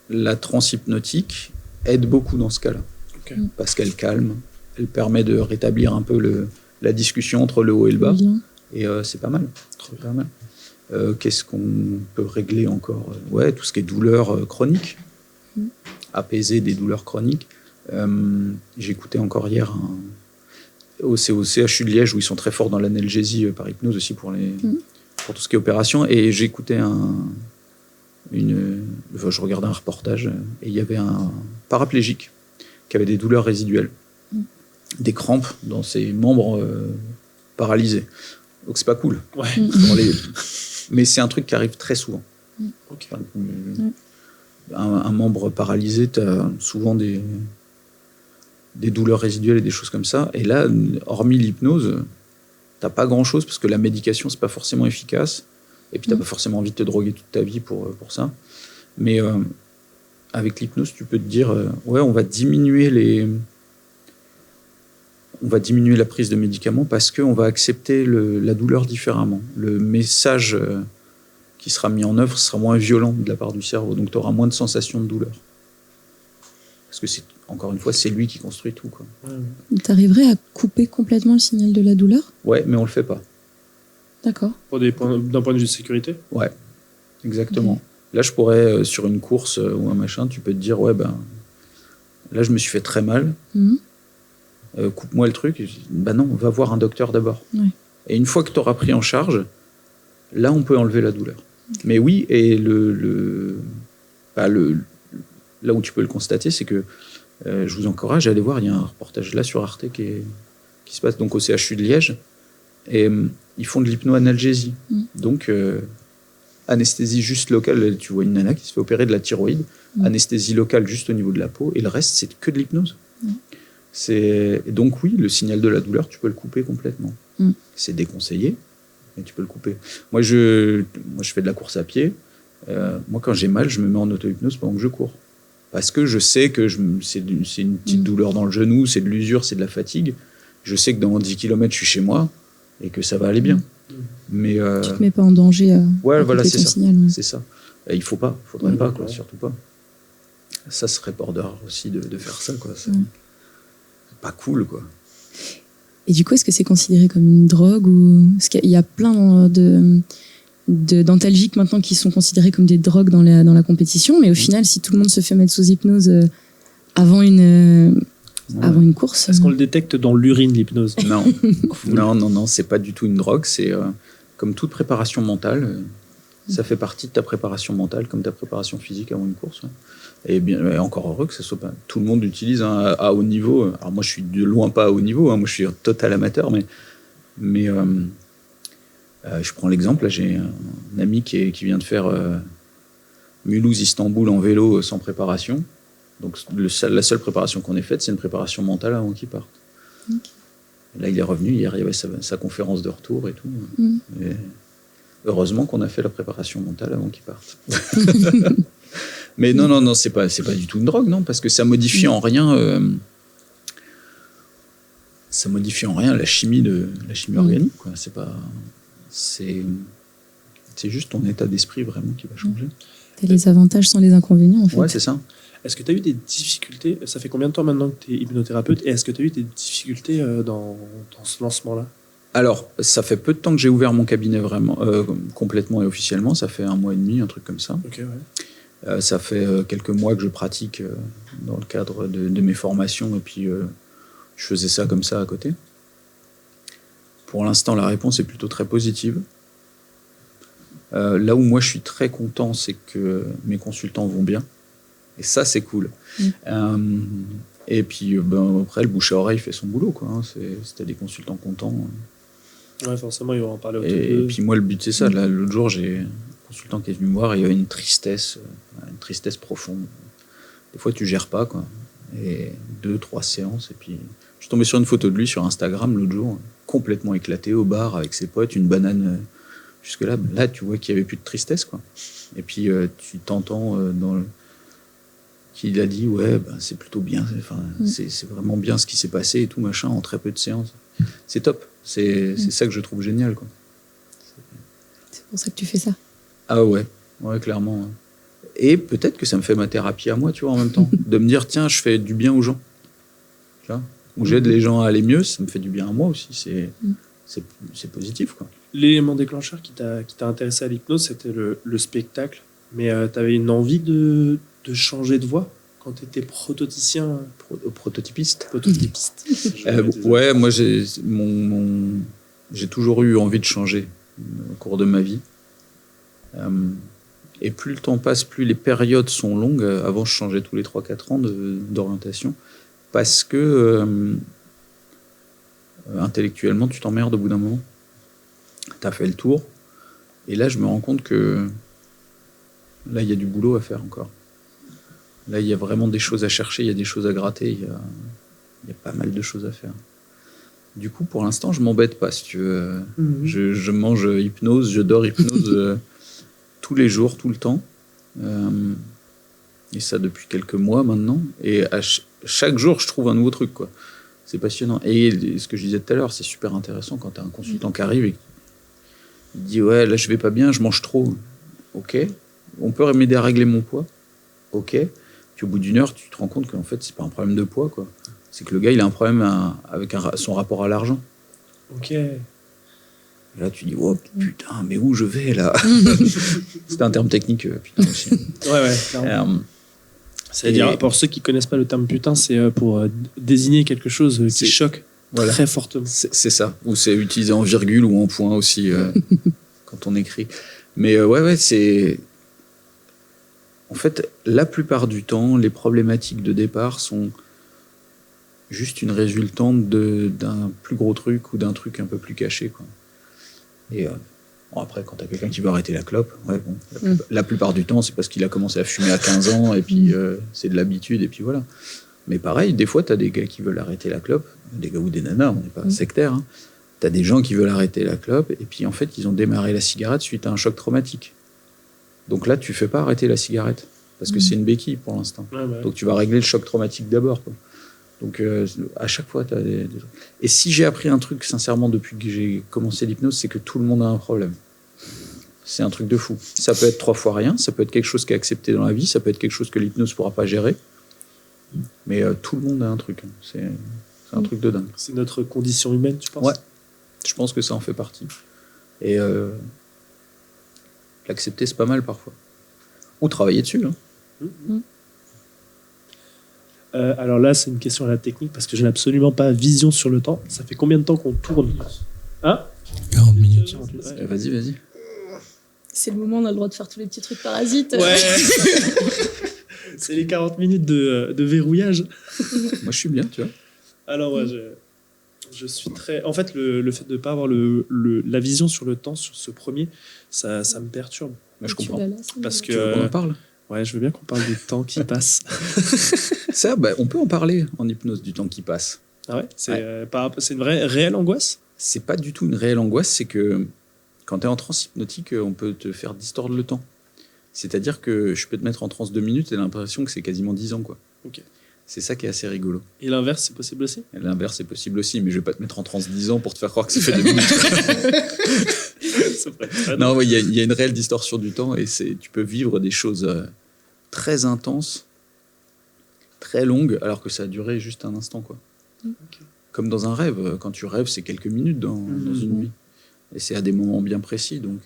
la transhypnotique aide beaucoup dans ce cas-là. Parce qu'elle calme, elle permet de rétablir un peu la discussion entre le haut et le bas. Et c'est pas mal. C'est pas mal. Qu'est-ce qu'on peut régler encore? Tout ce qui est douleur chronique. Apaiser des douleurs chroniques. J'écoutais encore hier au CHU de Liège, où ils sont très forts dans l'analgésie par hypnose aussi pour tout ce qui est opération. Et j'écoutais je regardais un reportage et il y avait un paraplégique qui avait des douleurs résiduelles, des crampes dans ses membres paralysés. Donc c'est pas cool.
Ouais.
Mais c'est un truc qui arrive très souvent. Enfin, un membre paralysé, tu as souvent des douleurs résiduelles et des choses comme ça. Et là, hormis l'hypnose, t'as pas grand-chose parce que la médication, c'est pas forcément efficace. Et puis t'as pas forcément envie de te droguer toute ta vie pour ça. Mais avec l'hypnose, tu peux te dire, on va diminuer la prise de médicaments parce qu'on va accepter la douleur différemment. Le message qui sera mis en œuvre sera moins violent de la part du cerveau, donc tu auras moins de sensations de douleur. Parce que, encore une fois, c'est lui qui construit tout.
Tu arriverais à couper complètement le signal de la douleur?
Ouais, mais on le fait pas.
D'accord.
D'un point de vue de sécurité?
Ouais, exactement. Okay. Là, je pourrais, sur une course ou un machin, tu peux te dire, là, je me suis fait très mal. Coupe-moi le truc. Non, on va voir un docteur d'abord.
Ouais.
Et une fois que tu auras pris en charge, là, on peut enlever la douleur. Okay. Mais oui, et là où tu peux le constater, c'est que je vous encourage à aller voir. Il y a un reportage là sur Arte qui se passe donc au CHU de Liège. Et ils font de l'hypnoanalgésie. Donc, anesthésie juste locale. Tu vois une nana qui se fait opérer de la thyroïde. Anesthésie locale juste au niveau de la peau. Et le reste, c'est que de l'hypnose. Et donc, oui, le signal de la douleur, tu peux le couper complètement. C'est déconseillé, mais tu peux le couper. Moi, je fais de la course à pied. Moi, quand j'ai mal, je me mets en auto-hypnose pendant que je cours. Parce que je sais que c'est une petite douleur dans le genou, c'est de l'usure, c'est de la fatigue. Je sais que dans 10 km, je suis chez moi et que ça va aller bien. Mais
tu te mets pas en danger.
Voilà, c'est ça.
Signal,
c'est ça. Et il faudrait pas, quoi, surtout pas. Ça serait border aussi de faire ça, quoi. C'est pas cool, quoi.
Et du coup, est-ce que c'est considéré comme une drogue ou... Parce qu'il y a plein d'antalgiques maintenant qui sont considérés comme des drogues dans la compétition, mais au final, si tout le monde se fait mettre sous hypnose avant une course...
Est-ce qu'on le détecte dans l'urine, l'hypnose?
Non, c'est pas du tout une drogue, c'est comme toute préparation mentale, ça fait partie de ta préparation mentale, comme ta préparation physique avant une course. Et bien, encore heureux que ça soit pas... Tout le monde l'utilise à haut niveau. Alors moi, je suis de loin pas à haut niveau, moi je suis total amateur, mais je prends l'exemple, là j'ai un ami qui vient de faire Mulhouse-Istanbul en vélo sans préparation. Donc la seule préparation qu'on ait faite, c'est une préparation mentale avant qu'il parte. Okay. Là, il est revenu, hier il y avait sa conférence de retour et tout. Et Heureusement qu'on a fait la préparation mentale avant qu'ils partent. Mais non, c'est pas du tout une drogue, non, parce que ça modifie en rien. Ça modifie en rien la chimie organique, quoi. C'est juste ton état d'esprit vraiment qui va changer.
T'as les avantages sans les inconvénients, en fait.
Ouais, c'est ça.
Est-ce que tu as eu des difficultés? Ça fait combien de temps maintenant que tu es hypnothérapeute? Et est-ce que tu as eu des difficultés dans ce lancement-là?
Alors, ça fait peu de temps que j'ai ouvert mon cabinet vraiment complètement et officiellement. Ça fait 1 mois et demi, un truc comme ça.
Ok, ouais.
Ça fait quelques mois que je pratique dans le cadre de mes formations. Et puis, je faisais ça comme ça à côté. Pour l'instant, la réponse est plutôt très positive. Là où moi, je suis très content, c'est que mes consultants vont bien. Et ça, c'est cool. Et puis, après, le bouche à oreille fait son boulot, quoi. Hein. Si t'as des consultants contents.
Ouais, forcément, ils vont en parler autour
Et puis, moi, le but, c'est ça. Là, l'autre jour, j'ai un consultant qui est venu me voir et il y avait une tristesse profonde. Des fois, tu gères pas, quoi. Et 2-3 séances. Et puis, je suis tombé sur une photo de lui sur Instagram l'autre jour, complètement éclaté au bar avec ses potes, une banane jusque-là. Là, tu vois qu'il n'y avait plus de tristesse, quoi. Et puis, tu t'entends qu'il a dit ouais, c'est plutôt bien, c'est vraiment bien ce qui s'est passé et tout machin en très peu de séances. C'est top, c'est ça que je trouve génial, quoi.
C'est pour ça que tu fais ça.
Ah ouais, clairement. Ouais. Et peut-être que ça me fait ma thérapie à moi, tu vois, en même temps, de me dire tiens, je fais du bien aux gens, tu vois, ou j'aide les gens à aller mieux, ça me fait du bien à moi aussi, c'est positif, quoi.
L'élément déclencheur qui t'a intéressé à l'hypnose, c'était le spectacle, mais tu avais une envie de changer de voix quand tu étais prototypiste.
Ouais, moi j'ai toujours eu envie de changer au cours de ma vie. Et plus le temps passe, plus les périodes sont longues. Avant, je changeais tous les 3-4 ans d'orientation parce que intellectuellement, tu t'emmerdes au bout d'un moment. Tu as fait le tour. Et là, je me rends compte que là, il y a du boulot à faire encore. Là, il y a vraiment des choses à chercher, il y a des choses à gratter, il y a pas mal de choses à faire. Du coup, pour l'instant, je m'embête pas, si tu veux. Je mange hypnose, je dors hypnose tous les jours, tout le temps. Et ça depuis quelques mois maintenant. Et chaque jour, je trouve un nouveau truc, quoi. C'est passionnant. Et ce que je disais tout à l'heure, c'est super intéressant quand tu as un consultant qui arrive et il dit « Ouais, là, je vais pas bien, je mange trop. » Ok. On peut m'aider à régler mon poids. Ok. Puis au bout d'1 heure, tu te rends compte qu'en fait, c'est pas un problème de poids, quoi. C'est que le gars, il a un problème avec son rapport à l'argent.
Ok.
Et là, tu dis, oh putain, mais où je vais, là? C'est un terme technique, putain, aussi.
Ouais, clairement. C'est-à-dire, pour ceux qui connaissent pas le terme putain, c'est pour désigner quelque chose qui choque très fortement.
C'est ça. Ou c'est utilisé en virgule ou en point aussi, quand on écrit. Mais ouais, c'est... En fait, la plupart du temps, les problématiques de départ sont juste une résultante d'un plus gros truc ou d'un truc un peu plus caché, quoi. Et après, quand tu as quelqu'un qui veut arrêter la clope, la plupart du temps, c'est parce qu'il a commencé à fumer à 15 ans et puis c'est de l'habitude et puis voilà. Mais pareil, des fois, tu as des gars qui veulent arrêter la clope, des gars ou des nanas, on n'est pas sectaire. Hein. Tu as des gens qui veulent arrêter la clope et puis en fait, ils ont démarré la cigarette suite à un choc traumatique. Donc là, tu fais pas arrêter la cigarette parce que c'est une béquille pour l'instant. Ouais. Donc tu vas régler le choc traumatique d'abord, quoi. Donc à chaque fois, tu as des trucs. Et si j'ai appris un truc, sincèrement, depuis que j'ai commencé l'hypnose, c'est que tout le monde a un problème. C'est un truc de fou. Ça peut être 3 fois rien, ça peut être quelque chose qui est accepté dans la vie, ça peut être quelque chose que l'hypnose ne pourra pas gérer. Mais tout le monde a un truc. Hein. C'est un truc de dingue.
C'est notre condition humaine, tu penses?
Ouais, je pense que ça en fait partie. Et l'accepter, c'est pas mal parfois. Ou travailler dessus. Hein.
Alors là, c'est une question à la technique parce que je n'ai absolument pas vision sur le temps. Ça fait combien de temps qu'on tourne? Hein?
40 minutes.
Ouais. Vas-y.
C'est le moment où on a le droit de faire tous les petits trucs parasites.
Ouais. C'est les 40 minutes de verrouillage.
Moi, je suis bien, tu vois.
Alors, ouais, je suis très... En fait, le fait de ne pas avoir la vision sur le temps, sur ce premier, ça me perturbe.
Mais je comprends.
Parce que...
Tu veux qu'on en parle?
Ouais, je veux bien qu'on parle du temps qui passe.
Ça, on peut en parler en hypnose, du temps qui passe.
Ah ouais? C'est une vraie réelle angoisse?
C'est pas du tout une réelle angoisse, c'est que quand tu es en transe hypnotique, on peut te faire distordre le temps. C'est-à-dire que je peux te mettre en transe 2 minutes et l'impression que c'est quasiment 10 ans, quoi.
Ok.
C'est ça qui est assez rigolo.
Et l'inverse, c'est possible aussi?
Et l'inverse, c'est possible aussi, mais je vais pas te mettre en transe 10 ans pour te faire croire que ça fait 2 minutes. Non, il y a une réelle distorsion du temps et tu peux vivre des choses très intenses, très longues, alors que ça a duré juste un instant, quoi.
Okay.
Comme dans un rêve. Quand tu rêves, c'est quelques minutes dans une nuit. Et c'est à des moments bien précis, donc...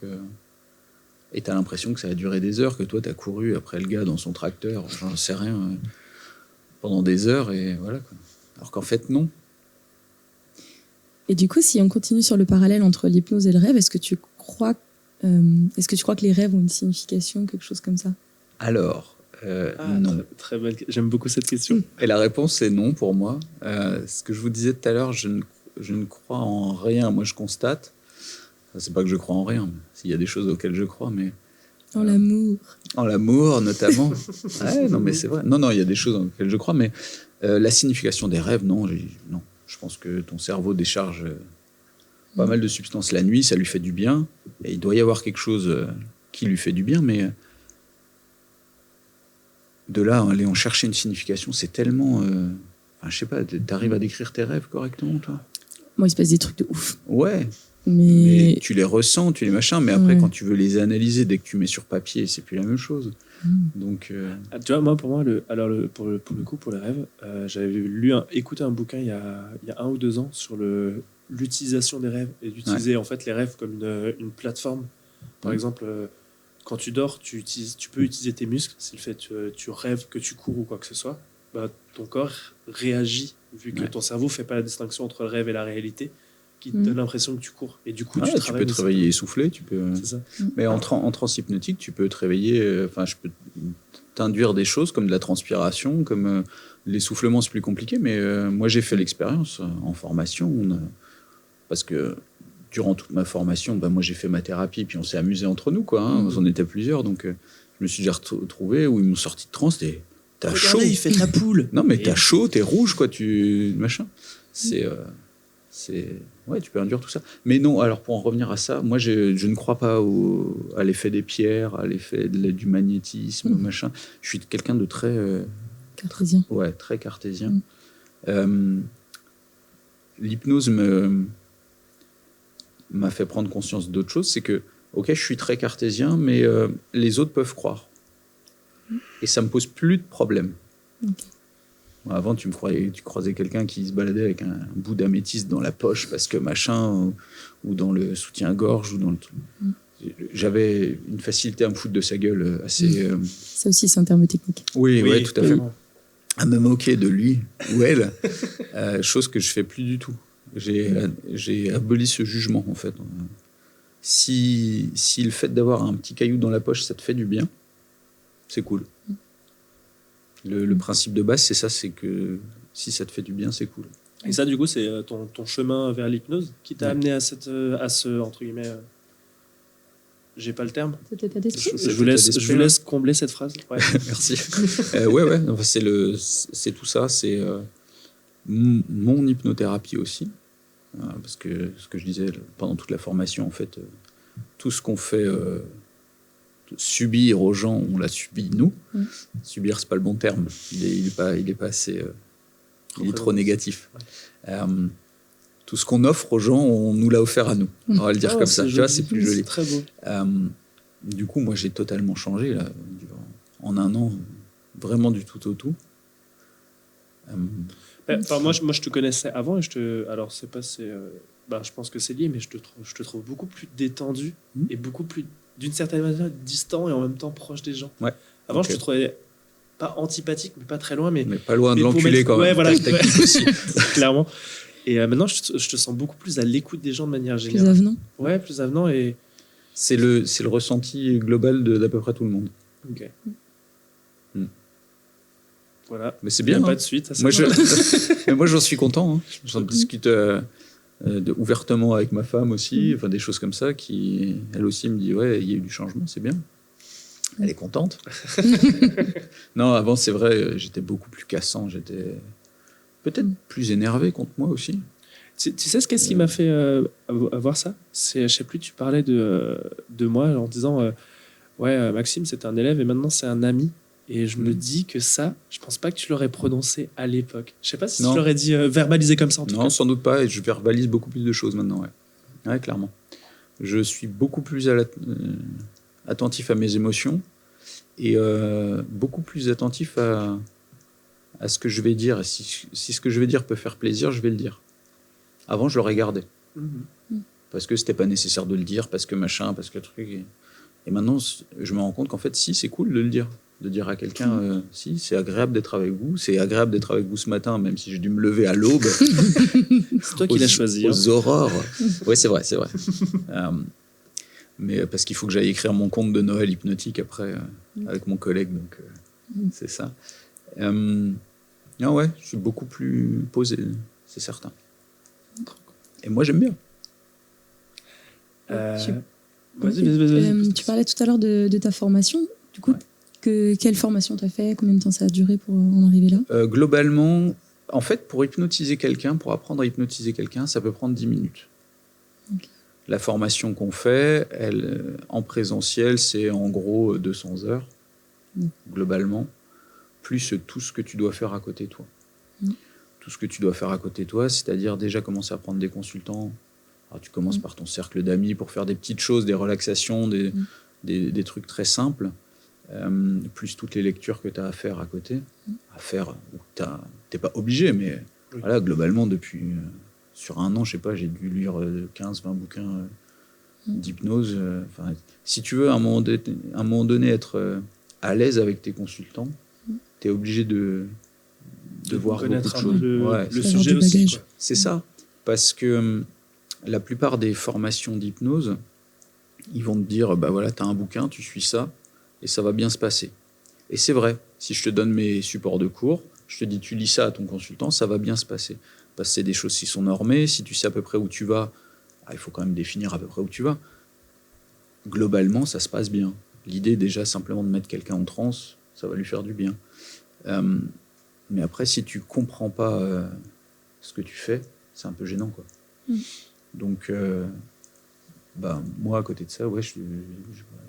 Et t'as l'impression que ça a duré des heures, que toi, t'as couru après le gars dans son tracteur, j'en sais rien, pendant des heures, et voilà, quoi. Alors qu'en fait, non.
Et du coup, si on continue sur le parallèle entre l'hypnose et le rêve, est-ce que tu crois que les rêves ont une signification, quelque chose comme ça?
Alors, non.
Très belle. J'aime beaucoup cette question.
Et la réponse est non pour moi. Ce que je vous disais tout à l'heure, je ne crois en rien. Moi, je constate. C'est pas que je crois en rien. S'il y a des choses auxquelles je crois, mais...
En l'amour.
En l'amour, notamment. Ouais, non, mais c'est vrai. Non, il y a des choses auxquelles je crois, mais la signification des rêves, non. Je pense que ton cerveau décharge pas mal de substances la nuit, ça lui fait du bien. Et il doit y avoir quelque chose qui lui fait du bien, mais de là, aller en chercher une signification, c'est tellement... je sais pas, t'arrives à décrire tes rêves correctement, toi?
Moi, il se passe des trucs de ouf.
Ouais.
Mais
tu les ressens, tu les machins, mais après, quand tu veux les analyser, dès que tu mets sur papier, c'est plus la même chose. Donc,
tu vois, moi, pour moi, pour le coup, pour les rêves, j'avais écouté un bouquin il y a 1 ou 2 ans sur l'utilisation des rêves et d'utiliser en fait les rêves comme une plateforme. Par exemple, quand tu dors, tu peux utiliser tes muscles. Si le fait tu rêves que tu cours ou quoi que ce soit, ton corps réagit vu que ton cerveau fait pas la distinction entre le rêve et la réalité, qui te donne l'impression que tu cours. Et du coup,
tu peux te réveiller essoufflé.
C'est ça.
Mais en transe hypnotique, tu peux te réveiller... je peux t'induire des choses comme de la transpiration, comme l'essoufflement, c'est plus compliqué. Mais moi, j'ai fait l'expérience en formation. Parce que durant toute ma formation, moi, j'ai fait ma thérapie, puis on s'est amusé entre nous, quoi. On était plusieurs, donc je me suis déjà retrouvé où ils m'ont sorti de transe. T'as chaud.
Il fait de la poule.
Non, mais t'as chaud, t'es rouge, quoi. Machin. Ouais, tu peux induire tout ça. Mais non, alors pour en revenir à ça, moi je ne crois pas à l'effet des pierres, à l'effet du magnétisme, machin. Je suis quelqu'un de très...
cartésien.
Ouais, très cartésien. L'hypnose m'a fait prendre conscience d'autre chose, c'est que, ok, je suis très cartésien, mais les autres peuvent croire. Et ça me pose plus de problème.
Okay.
Avant, tu croisais quelqu'un qui se baladait avec un bout d'améthyste dans la poche parce que machin, ou dans le soutien-gorge, ou dans le truc. J'avais une facilité à me foutre de sa gueule assez...
Ça aussi, c'est un terme technique.
Oui, tout à fait. À me moquer de lui ou elle, chose que je fais plus du tout. J'ai aboli ce jugement, en fait. Si le fait d'avoir un petit caillou dans la poche, ça te fait du bien, c'est cool. Le principe de base, c'est ça, c'est que si ça te fait du bien, c'est cool.
Et ça, du coup, c'est ton chemin vers l'hypnose qui t'a amené à ce, entre guillemets, j'ai pas le terme.
Cet état d'esprit.
Je vous laisse combler cette phrase. Ouais.
Merci. Ouais. Enfin, c'est tout ça. C'est mon hypnothérapie aussi. Parce que ce que je disais pendant toute la formation, en fait, tout ce qu'on fait... subir aux gens, on l'a subi nous. Subir, c'est pas le bon terme. Il est pas assez. Il est trop négatif. Ouais. Tout ce qu'on offre aux gens, on nous l'a offert à nous. On va le dire comme ça. Tu vois, c'est plus joli.
C'est très beau.
Du coup, moi, j'ai totalement changé là, en 1 an, vraiment du tout au tout.
Moi, je te connaissais avant et alors c'est pas je pense que c'est lié, mais je te trouve beaucoup plus détendu et beaucoup plus, d'une certaine manière, distant et en même temps proche des gens.
Ouais.
Avant, je te trouvais pas antipathique, mais pas très loin, mais
pas loin de l'enculé quand même.
Ouais, voilà, aussi, clairement. Et maintenant, je te sens beaucoup plus à l'écoute des gens de manière générale.
Plus avenant.
Ouais, plus avenant et
c'est le ressenti global d'à peu près tout le monde.
Ok. Voilà.
Mais c'est bien.
Pas de suite.
Moi, j'en suis content. Hein. J'en discute ouvertement avec ma femme aussi, des choses comme ça, qui, elle aussi, me dit ouais, il y a eu du changement, c'est bien. Elle est contente. Non, avant, c'est vrai, j'étais beaucoup plus cassant. J'étais peut-être plus énervé contre moi aussi.
Tu sais qu'est-ce qui m'a fait avoir ça? Je sais plus, tu parlais de moi en disant Maxime, c'était un élève et maintenant c'est un ami. Et je me dis que ça, je pense pas que tu l'aurais prononcé à l'époque. Je sais pas si tu l'aurais dit verbalisé comme ça en tout cas.
Non, sans doute pas. Et je verbalise beaucoup plus de choses maintenant. Ouais, clairement. Je suis beaucoup plus attentif à mes émotions et beaucoup plus attentif à ce que je vais dire. Et si ce que je vais dire peut faire plaisir, je vais le dire. Avant, je l'aurais gardé. Parce que c'était pas nécessaire de le dire, parce que machin, parce que truc. Et maintenant, je me rends compte qu'en fait, si, c'est cool de le dire. De dire à quelqu'un, si, c'est agréable d'être avec vous. C'est agréable d'être avec vous ce matin, même si j'ai dû me lever à l'aube.
C'est toi qui l'as choisi.
Aux aurores. Oui, c'est vrai. Mais parce qu'il faut que j'aille écrire mon conte de Noël hypnotique après, avec mon collègue. Donc, c'est ça. Non, ouais, je suis beaucoup plus posé, c'est certain. Et moi, j'aime bien.
Vas-y.
Tu parlais tout à l'heure de ta formation. Du coup, quelle formation tu as fait? Combien de temps ça a duré pour en arriver là?
Globalement, en fait, pour hypnotiser quelqu'un, pour apprendre à hypnotiser quelqu'un, ça peut prendre 10 minutes. Okay. La formation qu'on fait, en présentiel, c'est en gros 200 heures, globalement, plus tout ce que tu dois faire à côté de toi. Tout ce que tu dois faire à côté de toi, c'est-à-dire déjà commencer à prendre des consultants. Alors, tu commences par ton cercle d'amis pour faire des petites choses, des relaxations, des trucs très simples. Plus toutes les lectures que tu as à faire à côté, t'es pas obligé, mais voilà, globalement, depuis sur un an, je sais pas, j'ai dû lire 15-20 bouquins d'hypnose. Si tu veux, à un moment donné être à l'aise avec tes consultants, tu es obligé de voir beaucoup de choses.
Le sujet aussi. Quoi.
C'est ça, parce que la plupart des formations d'hypnose, ils vont te dire, bah voilà, tu as un bouquin, tu suis ça, et ça va bien se passer. Et c'est vrai, si je te donne mes supports de cours, je te dis tu lis ça à ton consultant, ça va bien se passer. Parce que c'est des choses qui sont normées, si tu sais à peu près où tu vas, il faut quand même définir à peu près où tu vas. Globalement, ça se passe bien. L'idée déjà simplement de mettre quelqu'un en transe, ça va lui faire du bien. Mais après, si tu comprends pas ce que tu fais, c'est un peu gênant, quoi. Donc... moi, à côté de ça,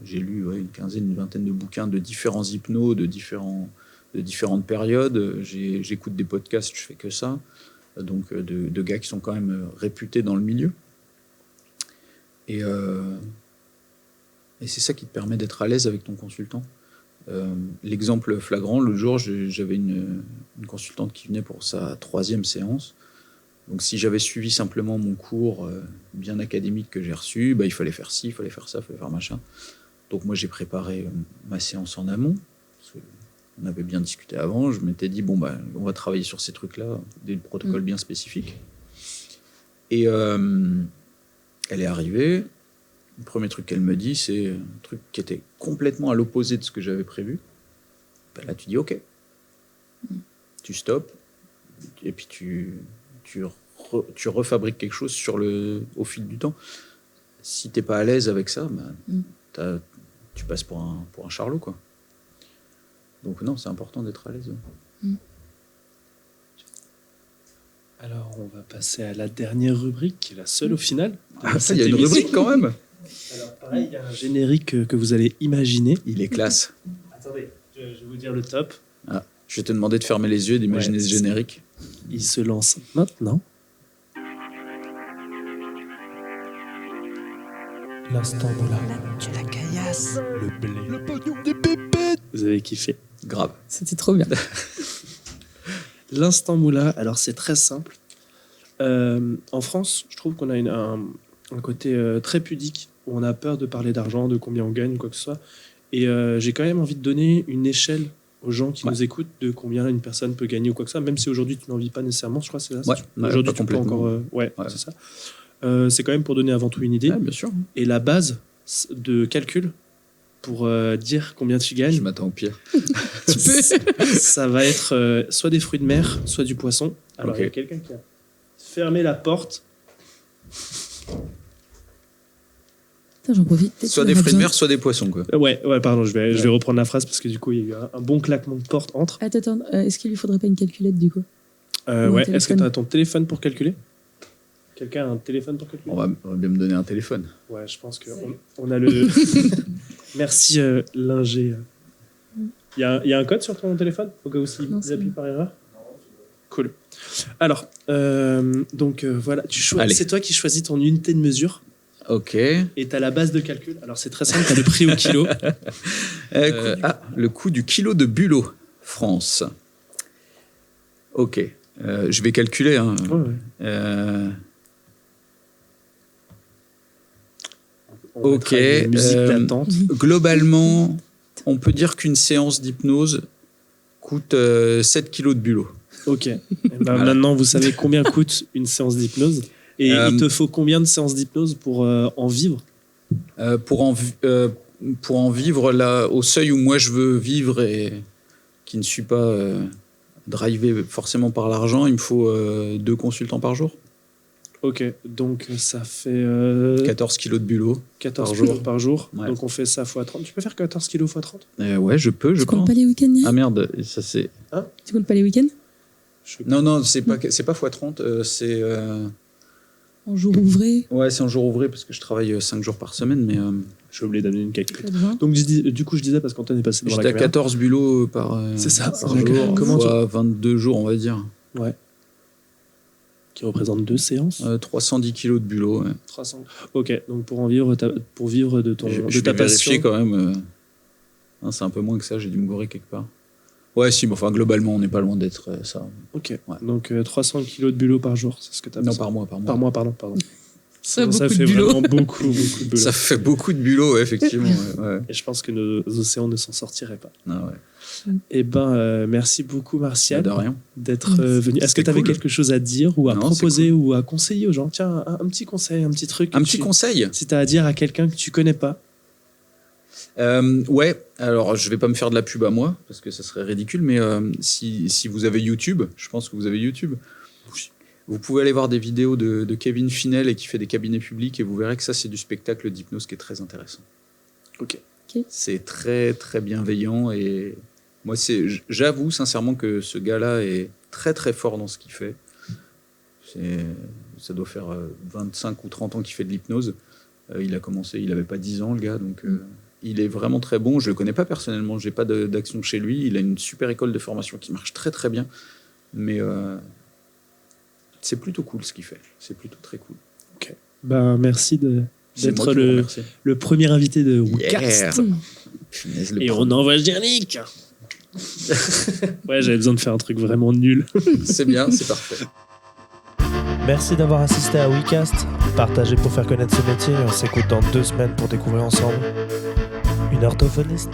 j'ai lu une quinzaine, une vingtaine de bouquins de différents hypnos, de différentes périodes. J'écoute des podcasts, je fais que ça. Donc, de gars qui sont quand même réputés dans le milieu. Et c'est ça qui te permet d'être à l'aise avec ton consultant. L'exemple flagrant, l'autre jour, j'avais une consultante qui venait pour sa 3e séance. Donc, si j'avais suivi simplement mon cours bien académique que j'ai reçu, il fallait faire ci, il fallait faire ça, il fallait faire machin. Donc, moi, j'ai préparé ma séance en amont. On avait bien discuté avant. Je m'étais dit, on va travailler sur ces trucs-là, des protocoles bien spécifiques. Et elle est arrivée. Le premier truc qu'elle me dit, c'est un truc qui était complètement à l'opposé de ce que j'avais prévu. Là, tu dis, OK. Tu stops. Et puis, tu refabriques quelque chose au fil du temps. Si tu n'es pas à l'aise avec ça, tu passes pour un charlot, quoi. Donc non, c'est important d'être à l'aise.
Alors, on va passer à la dernière rubrique, qui est la seule au final.
Il y a une rubrique quand même.
Alors pareil, il y a un générique que vous allez imaginer.
Il est classe.
Attendez, je vais vous dire le top.
Je vais te demander de fermer les yeux et d'imaginer ce générique.
Il se lance maintenant. L'instant Moula.
Tu la caillasses.
Le blé. Le pognon des pépettes. Vous avez kiffé.
Grave.
C'était trop bien.
L'instant Moula, alors c'est très simple. En France, je trouve qu'on a un côté très pudique, où on a peur de parler d'argent, de combien on gagne, quoi que ce soit. Et j'ai quand même envie de donner une échelle aux gens qui nous écoutent de combien une personne peut gagner ou quoi que ce soit, même si aujourd'hui tu n'en vis pas nécessairement, je crois que c'est là. Aujourd'hui tu peux encore... c'est ça. C'est quand même pour donner avant tout une idée.
Bien sûr.
Et la base de calcul pour dire combien tu gagnes...
Je m'attends au pire.
Tu peux. Ça va être soit des fruits de mer, soit du poisson. Alors il y a quelqu'un qui a fermé la porte.
Putain, j'en profite.
Soit des fruits de mer, soit des poissons, quoi.
Ouais, pardon, je vais reprendre la phrase parce que du coup, il y a eu un bon claquement de porte entre.
Attends, est-ce qu'il lui faudrait pas une calculette du coup?
Est-ce que tu as ton téléphone pour calculer? Quelqu'un a un téléphone pour calculer?
On va bien me donner un téléphone.
Ouais, je pense qu'on a le... Merci, l'ingé. Il y a un code sur ton téléphone au cas où s'il appuie par erreur? Cool. Alors, donc voilà, c'est toi qui choisis ton unité de mesure.
Ok.
Et tu as la base de calcul. Alors c'est très simple, tu as le prix au kilo.
Le coût du kilo de bulot, France. Ok. Je vais calculer. Hein. Ok.
Musique d'attente.
Globalement, on peut dire qu'une séance d'hypnose coûte 7 kilos de bulot.
Ok. Maintenant, vous savez combien coûte une séance d'hypnose. Et il te faut combien de séances d'hypnose pour en vivre?
Pour en vivre là, au seuil où moi je veux vivre et qui ne suis pas drivé forcément par l'argent, il me faut 2 consultants par jour.
Ok, donc ça fait
14 kilos de bulot
14 kilos par jour.
Ouais.
Donc on fait ça x 30. Tu peux faire 14 kilos x 30?
Ouais, je peux.
Tu comptes pas les week-ends?
Ah merde, ça c'est...
Tu comptes pas les week-ends?
Non, c'est pas x30, c'est...
En jour ouvré?
Ouais, c'est en jour ouvré parce que je travaille 5 jours par semaine, mais...
J'ai oublié d'amener une calculette. Donc du coup, je disais, parce qu'Antoine est passé devant la caméra.
J'étais à 14 bulots par
c'est ça,
par jour,
comment
fois 22 jours, on va dire.
Ouais. Qui représente 2 séances.
310 kilos de bulot. Ouais.
300. Ok, donc pour vivre de ta
vais
passion.
vérifier quand même. C'est un peu moins que ça, j'ai dû me gourer quelque part. Ouais, si, mais enfin, globalement, on n'est pas loin d'être ça.
Ok,
ouais.
Donc 300 kilos de bulot par jour, c'est ce que tu as besoin.
Non, par mois.
Par mois, pardon.
Ça
fait vraiment beaucoup de bulot.
Ça fait beaucoup de bulot, ouais, effectivement. Ouais.
Et je pense que nos océans ne s'en sortiraient pas.
Ah ouais.
Eh ben, merci beaucoup, Martial,
De rien.
d'être venu. Est-ce que tu avais quelque chose à dire ou à proposer ou à conseiller aux gens? Tiens, un petit conseil, un petit truc.
Un petit conseil?
Si tu as à dire à quelqu'un que tu connais pas.
Ouais, alors je vais pas me faire de la pub à moi, parce que ça serait ridicule, mais si vous avez YouTube, je pense que vous avez YouTube, vous pouvez aller voir des vidéos de Kevin Finel et qui fait des cabinets publics et vous verrez que ça c'est du spectacle d'hypnose qui est très intéressant.
Ok.
C'est très très bienveillant et moi j'avoue sincèrement que ce gars-là est très très fort dans ce qu'il fait. Ça doit faire 25 ou 30 ans qu'il fait de l'hypnose. Il a commencé, il avait pas 10 ans le gars, donc il est vraiment très bon. Je le connais pas personnellement, j'ai pas d'action chez lui. Il a une super école de formation qui marche très très bien, mais c'est plutôt cool ce qu'il fait. C'est plutôt très cool.
Ok. Ben merci d'être le premier invité de WooCast.
Yeah.
Et on envoie Gernick. Ouais, j'avais besoin de faire un truc vraiment nul.
C'est bien, c'est parfait.
Merci d'avoir assisté à WeCast. Partagez pour faire connaître ce métier et on s'écoute dans 2 semaines pour découvrir ensemble une orthophoniste.